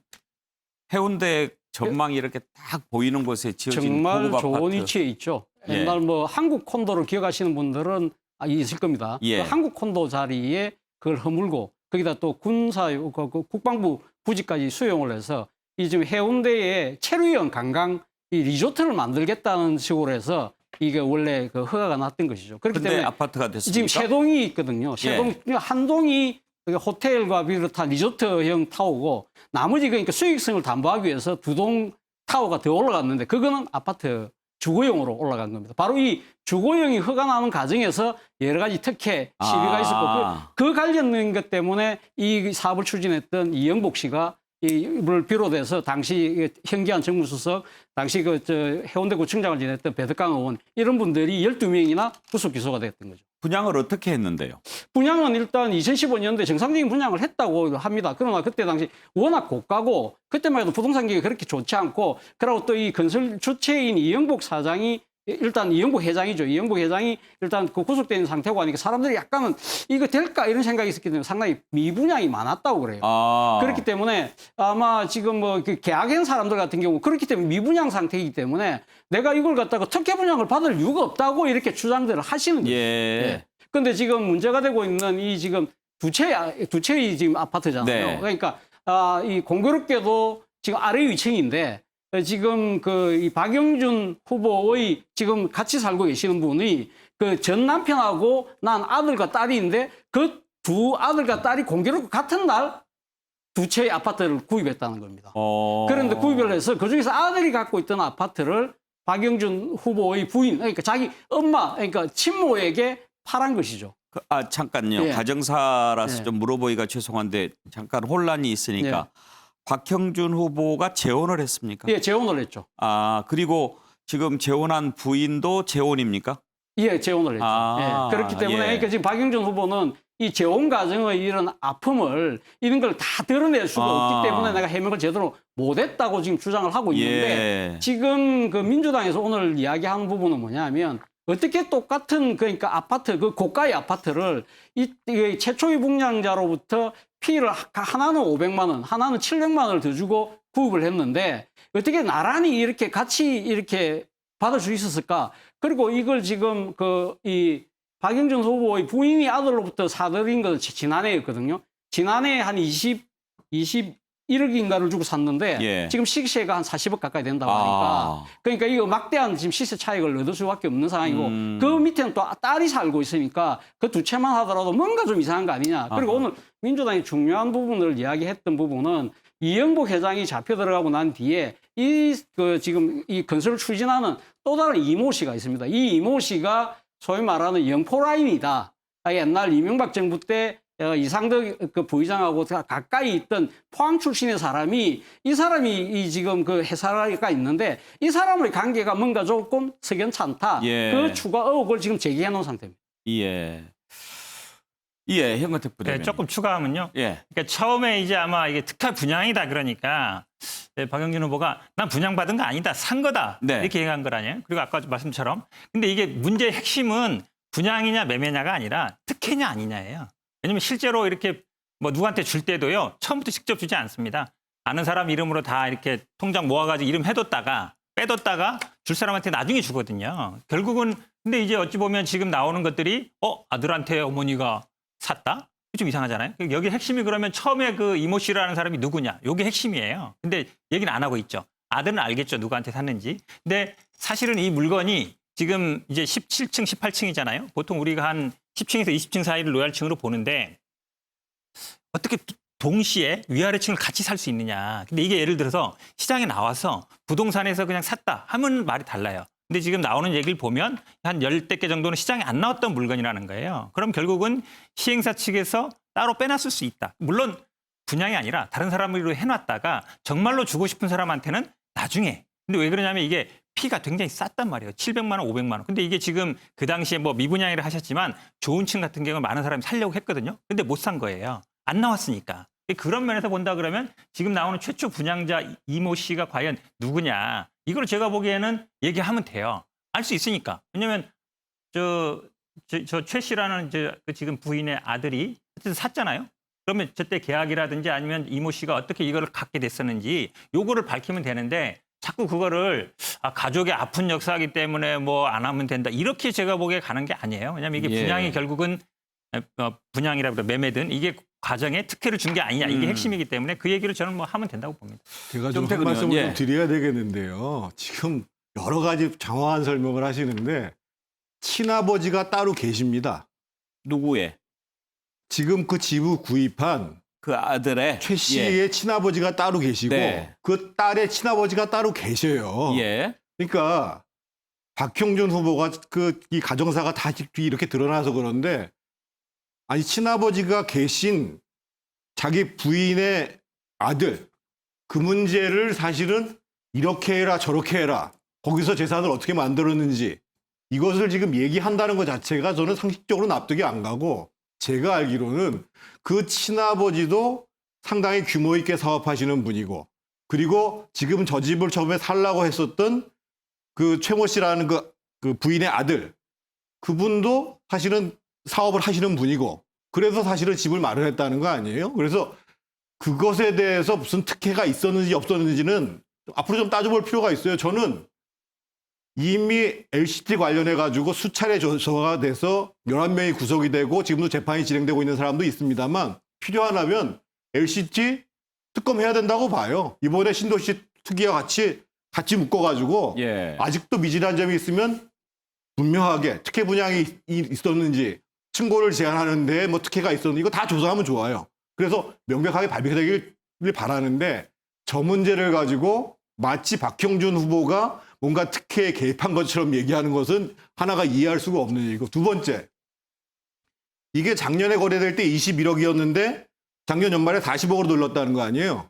Speaker 1: 해운대 전망이 이렇게 딱 보이는 곳에 지어진
Speaker 3: 정말
Speaker 1: 고급
Speaker 3: 좋은
Speaker 1: 아파트.
Speaker 3: 위치에 있죠.
Speaker 1: 예.
Speaker 3: 옛날 뭐 한국 콘도를 기억하시는 분들은 있을 겁니다.
Speaker 1: 예.
Speaker 3: 그 한국 콘도 자리에 그걸 허물고 거기다 또 군사 그 국방부 부지까지 수용을 해서 이 지금 해운대에 체류형 관광 이 리조트를 만들겠다는 식으로 해서 이게 원래 그 허가가 났던 것이죠. 그렇기
Speaker 1: 근데
Speaker 3: 때문에
Speaker 1: 아파트가 됐습니까?
Speaker 3: 지금 세 동이 있거든요. 한 동이 호텔과 비롯한 리조트형 타워고 나머지 그러니까 수익성을 담보하기 위해서 2동 타워가 더 올라갔는데 그거는 아파트 주거용으로 올라간 겁니다. 바로 이 주거용이 허가 나는 과정에서 여러 가지 특혜 시비가 있었고 그 관련된 것 때문에 이 사업을 추진했던 이영복 씨가 이를 비롯해서 당시 현기한 정무수석, 당시 해운대구청장을 지냈던 배덕강 의원 이런 분들이 12명이나 구속 기소가 됐던 거죠.
Speaker 1: 분양을 어떻게 했는데요?
Speaker 3: 분양은 일단 2015년도에 정상적인 분양을 했다고 합니다. 그러나 그때 당시 워낙 고가고 그때만 해도 부동산 가격이 그렇게 좋지 않고 그리고 또 이 건설 주체인 이영복 사장이 일단 이영복 회장이죠. 이영복 회장이 일단 그 구속되어 있는 상태고 하니까 사람들이 약간은 이거 될까 이런 생각이 있었기 때문에 상당히 미분양이 많았다고 그래요. 그렇기 때문에 아마 지금 뭐 계약한 사람들 같은 경우 그렇기 때문에 미분양 상태이기 때문에 내가 이걸 갖다가 특혜 분양을 받을 이유가 없다고 이렇게 주장들을 하시는 거예요. 예. 근데 지금 문제가 되고 있는 이 지금 두 채의 지금 아파트잖아요.
Speaker 1: 네.
Speaker 3: 그러니까 이 공교롭게도 지금 아래 위층인데 지금 이 박영준 후보의 지금 같이 살고 계시는 분이 그 전 남편하고 난 아들과 딸인데 그 두 아들과 딸이 공교롭게 같은 날 두 채의 아파트를 구입했다는 겁니다. 그런데 구입을 해서 그중에서 아들이 갖고 있던 아파트를 박영준 후보의 부인, 그러니까 자기 엄마, 그러니까 친모에게 팔은 것이죠.
Speaker 1: 잠깐요.
Speaker 3: 예.
Speaker 1: 가정사라서
Speaker 3: 예.
Speaker 1: 좀 물어보기가 죄송한데 잠깐 혼란이 있으니까 박형준 후보가 재혼을 했습니까?
Speaker 3: 예, 재혼을 했죠.
Speaker 1: 그리고 지금 재혼한 부인도 재혼입니까?
Speaker 3: 예, 재혼을 했죠. 예. 그렇기 때문에 그러니까 지금 박영준 후보는 이 재혼 과정의 이런 아픔을 이런 걸 다 드러낼 수가 없기 때문에 내가 해명을 제대로 못했다고 지금 주장을 하고 있는데 지금 그 민주당에서 오늘 이야기하는 부분은 뭐냐면 어떻게 똑같은 그러니까 아파트 그 고가의 아파트를 이 최초의 분양자로부터 피를 하나는 500만 원, 하나는 700만 원을 더 주고 구입을 했는데 어떻게 나란히 이렇게 같이 이렇게 받을 수 있었을까? 그리고 이걸 지금 이 박영준 후보의 부인이 아들로부터 사들인 것은 지난해였거든요. 지난해 한 21억인가를 주고 샀는데 지금 시세가 한 40억 가까이 된다고 하니까 그러니까 이거 막대한 지금 시세 차익을 얻을 수밖에 없는 상황이고 그 밑에는 또 딸이 살고 있으니까 그 두 채만 하더라도 뭔가 좀 이상한 거 아니냐. 그리고 오늘 민주당이 중요한 부분을 이야기했던 부분은 이영복 회장이 잡혀 들어가고 난 뒤에 지금 이 건설을 추진하는 또 다른 이모 씨가 있습니다. 이 이모 씨가 소위 말하는 영포라인이다. 옛날 이명박 정부 때 이상덕 그 부의장하고 가까이 있던 포항 출신의 사람이 이 사람이 지금 그 회사가 있는데 이 사람의 관계가 뭔가 조금 석연치 않다. 그 추가 의혹을 지금 제기해 놓은 상태입니다.
Speaker 1: 현근택 부대변인.
Speaker 11: 네, 조금 추가하면요. 그러니까 처음에 이제 아마 이게 특혜 분양이다 그러니까 박영준 후보가 난 분양받은 거 아니다. 산 거다. 이렇게 얘기한 거라니에요. 그리고 아까 말씀처럼. 근데 이게 문제의 핵심은 분양이냐 매매냐가 아니라 특혜냐 아니냐예요. 왜냐면 실제로 이렇게 뭐 누구한테 줄 때도요. 처음부터 직접 주지 않습니다. 아는 사람 이름으로 다 이렇게 통장 모아가지고 이름 해뒀다가 빼뒀다가 줄 사람한테 나중에 주거든요. 결국은 근데 이제 어찌 보면 지금 나오는 것들이 아들한테 어머니가 샀다? 좀 이상하잖아요. 여기 핵심이 그러면 처음에 그 이모 씨라는 사람이 누구냐? 이게 핵심이에요. 근데 얘기는 안 하고 있죠. 아들은 알겠죠. 누구한테 샀는지. 근데 사실은 이 물건이 지금 이제 17층, 18층이잖아요. 보통 우리가 한 10층에서 20층 사이를 로얄층으로 보는데 어떻게 동시에 위아래층을 같이 살 수 있느냐. 근데 이게 예를 들어서 시장에 나와서 부동산에서 그냥 샀다 하면 말이 달라요. 근데 지금 나오는 얘기를 보면 한 10대 개 정도는 시장에 안 나왔던 물건이라는 거예요. 그럼 결국은 시행사 측에서 따로 빼놨을 수 있다. 물론 분양이 아니라 다른 사람으로 해놨다가 정말로 주고 싶은 사람한테는 나중에. 근데 왜 그러냐면 이게 피가 굉장히 쌌단 말이에요. 700만 원, 500만 원. 근데 이게 지금 그 당시에 뭐 미분양이라 하셨지만 좋은 층 같은 경우는 많은 사람이 살려고 했거든요. 근데 못 산 거예요. 안 나왔으니까. 그런 면에서 본다 그러면 지금 나오는 최초 분양자 이모 씨가 과연 누구냐. 이걸 제가 보기에는 얘기하면 돼요. 알 수 있으니까. 왜냐면 저 최 씨라는 그 지금 부인의 아들이 어쨌든 샀잖아요. 그러면 저때 계약이라든지 아니면 이모 씨가 어떻게 이거를 갖게 됐었는지 요거를 밝히면 되는데 자꾸 그거를 가족의 아픈 역사이기 때문에 뭐 안 하면 된다. 이렇게 제가 보기에 가는 게 아니에요. 왜냐하면 이게 분양이 결국은 분양이라고 매매든 이게 과정에 특혜를 준 게 아니냐. 이게 핵심이기 때문에 그 얘기를 저는 뭐 하면 된다고 봅니다.
Speaker 2: 제가 좀 한 말씀을 좀 드려야 되겠는데요. 지금 여러 가지 장황한 설명을 하시는데 친아버지가 따로 계십니다.
Speaker 1: 누구의?
Speaker 2: 지금 그 집을 구입한
Speaker 1: 그 아들의
Speaker 2: 최 씨의 친아버지가 따로 계시고
Speaker 1: 네.
Speaker 2: 그 딸의 친아버지가 따로 계셔요.
Speaker 1: 예.
Speaker 2: 그러니까 박형준 후보가 이 가정사가 다 이렇게 드러나서 그런데 아니 친아버지가 계신 자기 부인의 아들 그 문제를 사실은 이렇게 해라 저렇게 해라 거기서 재산을 어떻게 만들었는지 이것을 지금 얘기한다는 것 자체가 저는 상식적으로 납득이 안 가고 제가 알기로는 그 친아버지도 상당히 규모 있게 사업하시는 분이고 그리고 지금 저 집을 처음에 살라고 했었던 그 최모 씨라는 그 부인의 아들 그분도 사실은 사업을 하시는 분이고 그래서 사실은 집을 마련했다는 거 아니에요? 그래서 그것에 대해서 무슨 특혜가 있었는지 없었는지는 앞으로 좀 따져볼 필요가 있어요. 저는 이미 LCT 관련해 가지고 수차례 조사가 돼서 11명이 구속이 되고 지금도 재판이 진행되고 있는 사람도 있습니다만 필요하다면 LCT 특검해야 된다고 봐요. 이번에 신도시 특위와 같이 묶어가지고 아직도 미진한 점이 있으면 분명하게 특혜 분양이 있었는지 층고를 제한하는데 뭐 특혜가 있었는지 이거 다 조사하면 좋아요. 그래서 명백하게 발표되기를 바라는데 저 문제를 가지고 마치 박형준 후보가 뭔가 특혜에 개입한 것처럼 얘기하는 것은 하나가 이해할 수가 없는 얘기고 두 번째 이게 작년에 거래될 때 21억이었는데 작년 연말에 40억으로 늘렀다는 거 아니에요.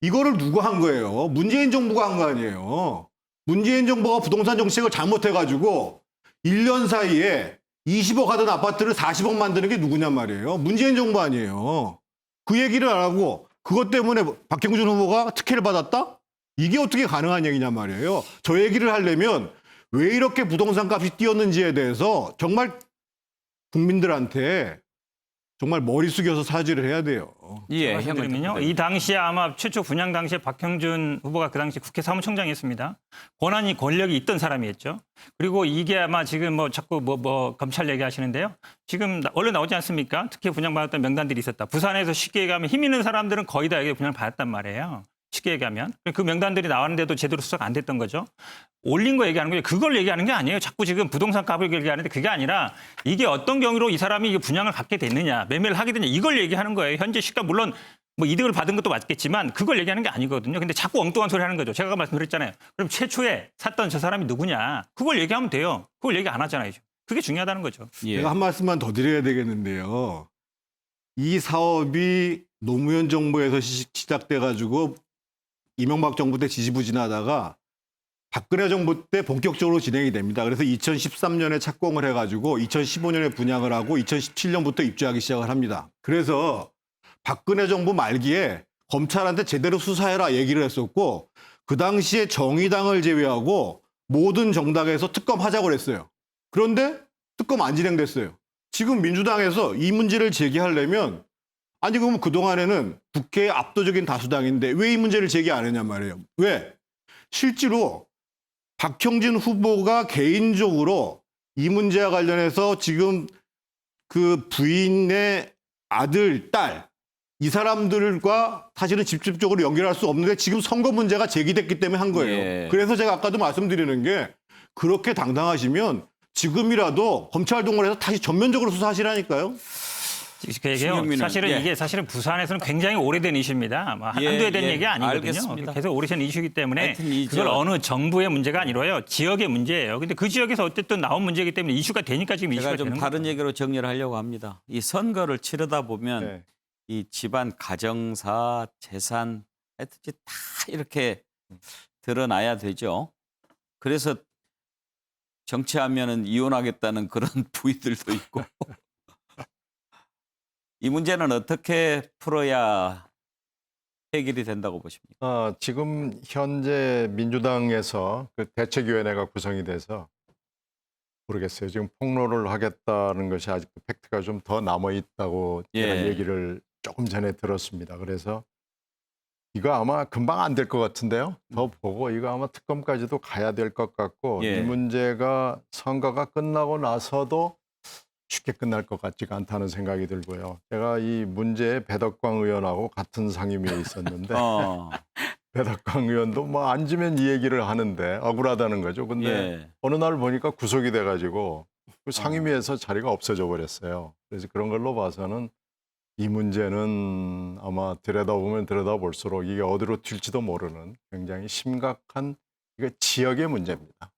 Speaker 2: 이거를 누가 한 거예요? 문재인 정부가 한 거 아니에요. 문재인 정부가 부동산 정책을 잘못해가지고 1년 사이에 20억 하던 아파트를 40억 만드는 게 누구냔 말이에요. 문재인 정부 아니에요. 그 얘기를 안 하고 그것 때문에 박형준 후보가 특혜를 받았다? 이게 어떻게 가능한 얘기냔 말이에요. 저 얘기를 하려면 왜 이렇게 부동산 값이 뛰었는지에 대해서 정말 국민들한테 정말 머리 숙여서 사죄를 해야 돼요.
Speaker 11: 말씀드리면요. 이 당시에 아마 최초 분양 당시에 박형준 후보가 그 당시 국회 사무총장이었습니다. 권력이 있던 사람이었죠. 그리고 이게 아마 지금 뭐 자꾸 뭐 검찰 얘기하시는데요. 지금 원래 나오지 않습니까? 특히 분양받았던 명단들이 있었다. 부산에서 쉽게 얘기하면 힘 있는 사람들은 거의 다 여기 분양받았단 말이에요. 쉽게 얘기하면. 그 명단들이 나왔는데도 제대로 수사가 안 됐던 거죠. 올린 거 얘기하는 거예요. 그걸 얘기하는 게 아니에요. 자꾸 지금 부동산 값을 얘기하는데 그게 아니라 이게 어떤 경우로 이 사람이 이게 분양을 갖게 됐느냐, 매매를 하게 됐느냐 이걸 얘기하는 거예요. 현재 시가 물론 뭐 이득을 받은 것도 맞겠지만 그걸 얘기하는 게 아니거든요. 근데 자꾸 엉뚱한 소리 하는 거죠. 제가 아까 말씀드렸잖아요. 그럼 최초에 샀던 저 사람이 누구냐. 그걸 얘기하면 돼요. 그걸 얘기 안 하잖아요. 그게 중요하다는 거죠.
Speaker 2: 제가 한 말씀만 더 드려야 되겠는데요. 이 사업이 노무현 정부에서 시작돼가지고 이명박 정부 때 지지부진하다가 박근혜 정부 때 본격적으로 진행이 됩니다. 그래서 2013년에 착공을 해가지고 2015년에 분양을 하고 2017년부터 입주하기 시작을 합니다. 그래서 박근혜 정부 말기에 검찰한테 제대로 수사해라 얘기를 했었고 그 당시에 정의당을 제외하고 모든 정당에서 특검하자고 그랬어요. 그런데 특검 안 진행됐어요. 지금 민주당에서 이 문제를 제기하려면 아니 그럼 그동안에는 국회의 압도적인 다수당인데 왜 이 문제를 제기 안 했냔 말이에요. 왜? 실제로 박형준 후보가 개인적으로 이 문제와 관련해서 지금 그 부인의 아들, 딸 이 사람들과 사실은 직접적으로 연결할 수 없는데 지금 선거 문제가 제기됐기 때문에 한 거예요. 그래서 제가 아까도 말씀드리는 게 그렇게 당당하시면 지금이라도 검찰 동원해서 다시 전면적으로 수사하시라니까요.
Speaker 11: 사실은 이게 사실은 부산에서는 굉장히 오래된 이슈입니다. 한두해 된 얘기 아니거든요.
Speaker 1: 알겠습니다.
Speaker 11: 계속 오래된 이슈이기 때문에
Speaker 1: 하여튼
Speaker 11: 그걸 어느 정부의 문제가 아니라요. 지역의 문제예요. 근데 그 지역에서 어쨌든 나온 문제이기 때문에 이슈가 되니까 지금 이슈가
Speaker 1: 제가
Speaker 11: 되는
Speaker 1: 좀
Speaker 11: 거예요.
Speaker 1: 다른 얘기로 정리를 하려고 합니다. 이 선거를 치르다 보면 이 집안 가정사, 재산, 하여튼 다 이렇게 드러나야 되죠. 그래서 정치하면은 이혼하겠다는 그런 부인들도 있고. 이 문제는 어떻게 풀어야 해결이 된다고 보십니까?
Speaker 7: 지금 현재 민주당에서 그 대책위원회가 구성이 돼서 모르겠어요. 지금 폭로를 하겠다는 것이 아직 팩트가 좀 더 남아 있다고 제가 얘기를 조금 전에 들었습니다. 그래서 이거 아마 금방 안 될 것 같은데요. 더 보고 이거 아마 특검까지도 가야 될 것 같고 이 문제가 선거가 끝나고 나서도 쉽게 끝날 것 같지가 않다는 생각이 들고요. 제가 이 문제에 배덕광 의원하고 같은 상임위에 있었는데 배덕광 의원도 뭐 앉으면 이 얘기를 하는데 억울하다는 거죠. 근데 어느 날 보니까 구속이 돼가지고 그 상임위에서 자리가 없어져 버렸어요. 그래서 그런 걸로 봐서는 이 문제는 아마 들여다보면 들여다볼수록 이게 어디로 튈지도 모르는 굉장히 심각한 이거 지역의 문제입니다.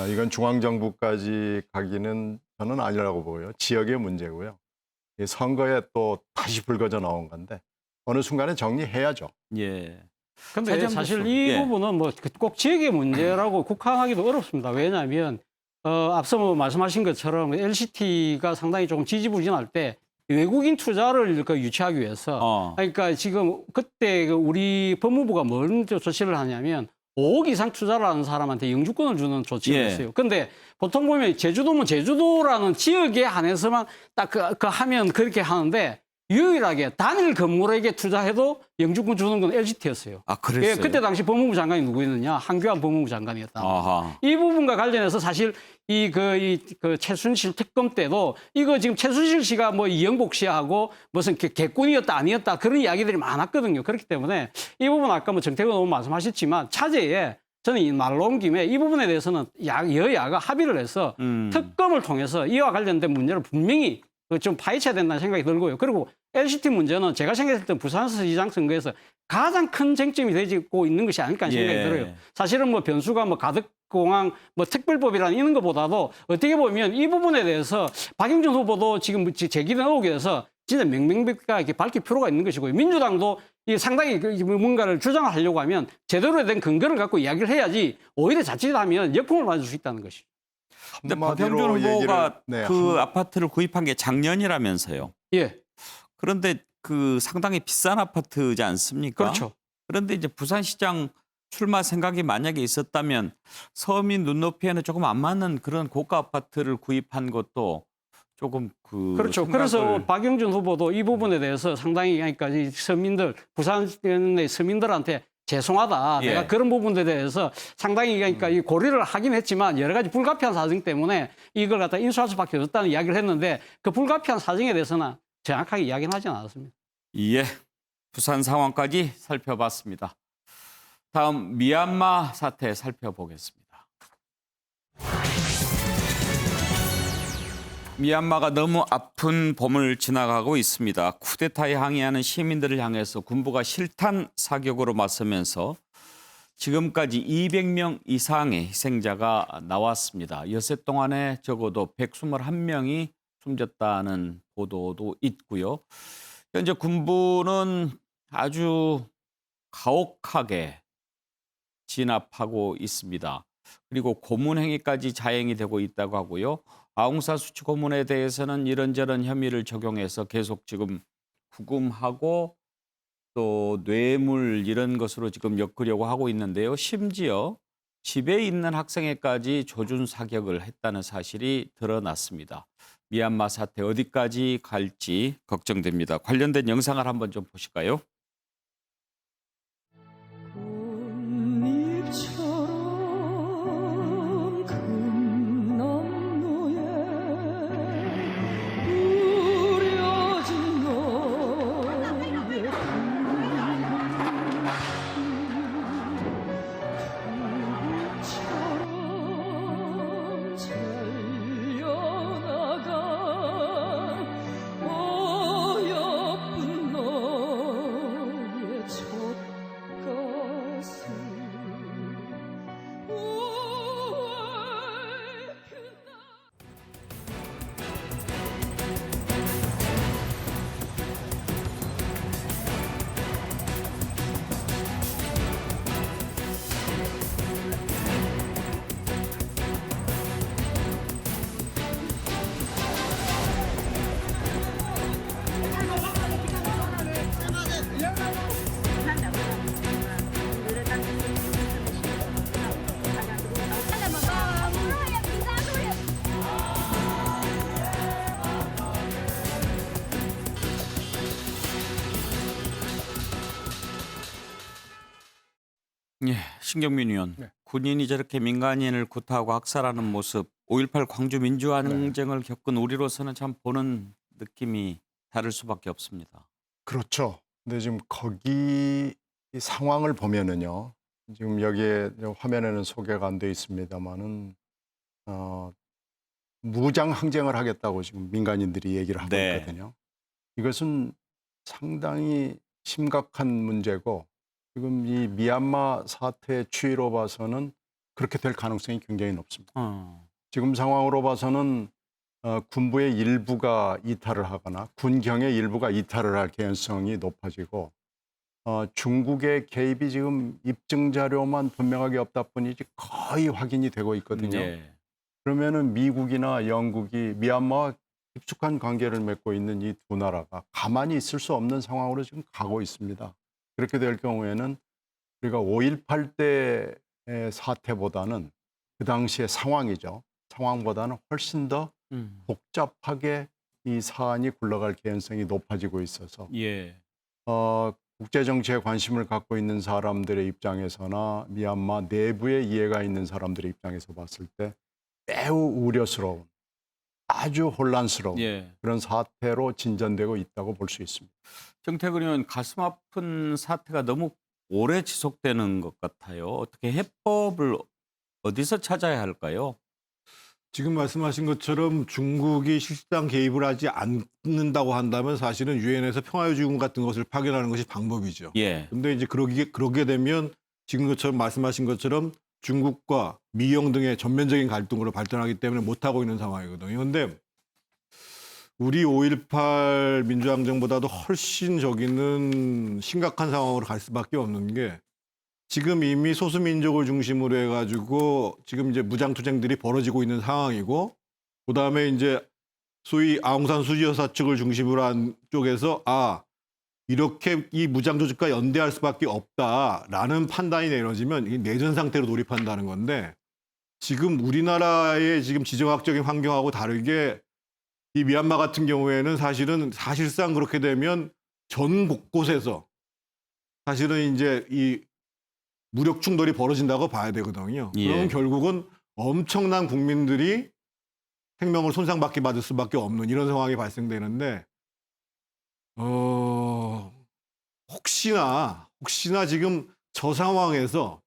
Speaker 7: 이건 중앙정부까지 가기는 저는 아니라고 보고요. 지역의 문제고요. 이 선거에 또 다시 불거져 나온 건데 어느 순간에 정리해야죠.
Speaker 3: 근데 사실 이 부분은 뭐 꼭 지역의 문제라고 국한하기도 어렵습니다. 왜냐하면 앞서 뭐 말씀하신 것처럼 LCT가 상당히 조금 지지부진할 때 외국인 투자를 유치하기 위해서 그러니까 지금 그때 우리 법무부가 뭔 조치를 하냐면 5억 이상 투자를 하는 사람한테 영주권을 주는 조치를 했어요. 근데 보통 보면 제주도면 제주도라는 지역에 한해서만 딱 그 하면 그렇게 하는데 유일하게 단일 건물에게 투자해도 영주권 주는 건 LGT였어요.
Speaker 1: 그랬어요?
Speaker 3: 그때 당시 법무부 장관이 누구였느냐? 한교안 법무부 장관이었다. 이 부분과 관련해서 사실 그 최순실 특검 때도 이거 지금 최순실 씨가 뭐 이영복 씨하고 무슨 개꾼이었다 아니었다 그런 이야기들이 많았거든요. 그렇기 때문에 이 부분 아까 뭐 정태근 의원 말씀하셨지만 차제에 저는 이 말로 온 김에 이 부분에 대해서는 여야가 합의를 해서 특검을 통해서 이와 관련된 문제를 분명히 좀 파헤쳐야 된다는 생각이 들고요. 그리고 LCT 문제는 제가 생각했을 때 부산시장 선거에서 가장 큰 쟁점이 되고 있는 것이 아닐까 하는 생각이 들어요. 사실은 뭐 변수가 뭐 가덕공항 뭐 특별법이라는 이런 것보다도 어떻게 보면 이 부분에 대해서 박영준 후보도 지금 제기된 의혹에 대해서 진짜 명명백백하게 밝힐 필요가 있는 것이고요. 민주당도 상당히 뭔가를 주장하려고 하면 제대로 된 근거를 갖고 이야기를 해야지 오히려 자칫하면 역풍을 맞을 수 있다는 것이죠.
Speaker 1: 근데 박영준 후보가 그 아파트를 구입한 게 작년이라면서요. 그런데 그 상당히 비싼 아파트지 않습니까?
Speaker 3: 그렇죠.
Speaker 1: 그런데 이제 부산시장 출마 생각이 만약에 있었다면 서민 눈높이에는 조금 안 맞는 그런 고가 아파트를 구입한 것도 조금
Speaker 3: 그렇죠. 그래서 박영준 후보도 이 부분에 대해서 상당히 그러니까 이 서민들 부산의 서민들한테 죄송하다. 내가 그런 부분에 대해서 상당히 그러니까 이 고려를 하긴 했지만 여러 가지 불가피한 사정 때문에 이걸 갖다 인수할 수밖에 없다는 이야기를 했는데 그 불가피한 사정에 대해서는 정확하게 이야기는 하진 않았습니다.
Speaker 1: 부산 상황까지 살펴봤습니다. 다음 미얀마 사태 살펴보겠습니다. 미얀마가 너무 아픈 봄을 지나가고 있습니다. 쿠데타에 항의하는 시민들을 향해서 군부가 실탄 사격으로 맞서면서 지금까지 200명 이상의 희생자가 나왔습니다. 엿새 동안에 적어도 121명이 숨졌다는 보도도 있고요. 현재 군부는 아주 가혹하게 진압하고 있습니다. 그리고 고문 행위까지 자행이 되고 있다고 하고요. 아웅산 수치 고문에 대해서는 이런저런 혐의를 적용해서 계속 지금 구금하고 또 뇌물 이런 것으로 지금 엮으려고 하고 있는데요. 심지어 집에 있는 학생에까지 조준 사격을 했다는 사실이 드러났습니다. 미얀마 사태 어디까지 갈지 걱정됩니다. 관련된 영상을 한번 좀 보실까요? 예, 신경민 의원. 군인이 저렇게 민간인을 구타하고 학살하는 모습, 5.18 광주 민주항쟁을 겪은 우리로서는 참 보는 느낌이 다를 수밖에 없습니다.
Speaker 7: 그렇죠. 근데 지금 거기 이 상황을 보면은요. 지금 여기에 화면에는 소개가 안 돼 있습니다만은 무장 항쟁을 하겠다고 지금 민간인들이 얘기를 하고
Speaker 1: 네.
Speaker 7: 있거든요. 이것은 상당히 심각한 문제고 지금 이 미얀마 사태의 추이로 봐서는 그렇게 될 가능성이 굉장히 높습니다. 지금 상황으로 봐서는 군부의 일부가 이탈을 하거나 군경의 일부가 이탈을 할 개연성이 높아지고 중국의 개입이 지금 입증 자료만 분명하게 없다 뿐이지 거의 확인이 되고 있거든요.
Speaker 1: 네.
Speaker 7: 그러면은 미국이나 영국이 미얀마와 깊숙한 관계를 맺고 있는 이 두 나라가 가만히 있을 수 없는 상황으로 지금 가고 있습니다. 그렇게 될 경우에는 우리가 5.18 때의 사태보다는 그 당시의 상황이죠. 상황보다는 훨씬 더 복잡하게 이 사안이 굴러갈 개연성이 높아지고 있어서
Speaker 1: 예.
Speaker 7: 국제 정치에 관심을 갖고 있는 사람들의 입장에서나 미얀마 내부에 이해가 있는 사람들의 입장에서 봤을 때 매우 우려스러운 아주 혼란스러운
Speaker 1: 예.
Speaker 7: 그런 사태로 진전되고 있다고 볼 수 있습니다.
Speaker 1: 정태근 의원, 가슴 아픈 사태가 너무 오래 지속되는 것 같아요. 어떻게 해법을 어디서 찾아야 할까요?
Speaker 2: 지금 말씀하신 것처럼 중국이 실질상 개입을 하지 않는다고 한다면 사실은 유엔에서 평화유지군 같은 것을 파견하는 것이 방법이죠.
Speaker 1: 예.
Speaker 2: 근데 이제 그러게 되면 지금 것처럼 말씀하신 것처럼 중국과 미영 등의 전면적인 갈등으로 발전하기 때문에 못하고 있는 상황이거든요. 그런데 우리 5.18 민주항쟁보다도 훨씬 저기는 심각한 상황으로 갈 수밖에 없는 게 지금 이미 소수민족을 중심으로 해가지고 지금 이제 무장투쟁들이 벌어지고 있는 상황이고 그다음에 이제 소위 아웅산 수지 여사 측을 중심으로 한 쪽에서 이렇게 이 무장조직과 연대할 수밖에 없다라는 판단이 내려지면 이게 내전 상태로 돌입한다는 건데 지금 우리나라의 지금 지정학적인 환경하고 다르게 이 미얀마 같은 경우에는 사실상 그렇게 되면 전 곳곳에서 사실은 이제 이 무력 충돌이 벌어진다고 봐야 되거든요.
Speaker 1: 예.
Speaker 2: 그러면 결국은 엄청난 국민들이 생명을 손상받게 받을 수밖에 없는 이런 상황이 발생되는데 혹시나 지금 저 상황에서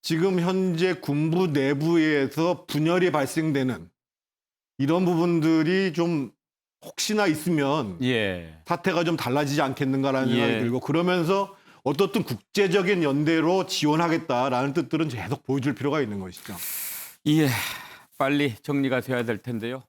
Speaker 2: 지금 현재 군부 내부에서 분열이 발생되는 이런 부분들이 좀 혹시나 있으면
Speaker 1: 예.
Speaker 2: 사태가 좀 달라지지 않겠는가라는 생각이 들고 그러면서 어떻든 국제적인 연대로 지원하겠다라는 뜻들은 계속 보여줄 필요가 있는 것이죠.
Speaker 1: 예, 빨리 정리가 돼야 될 텐데요.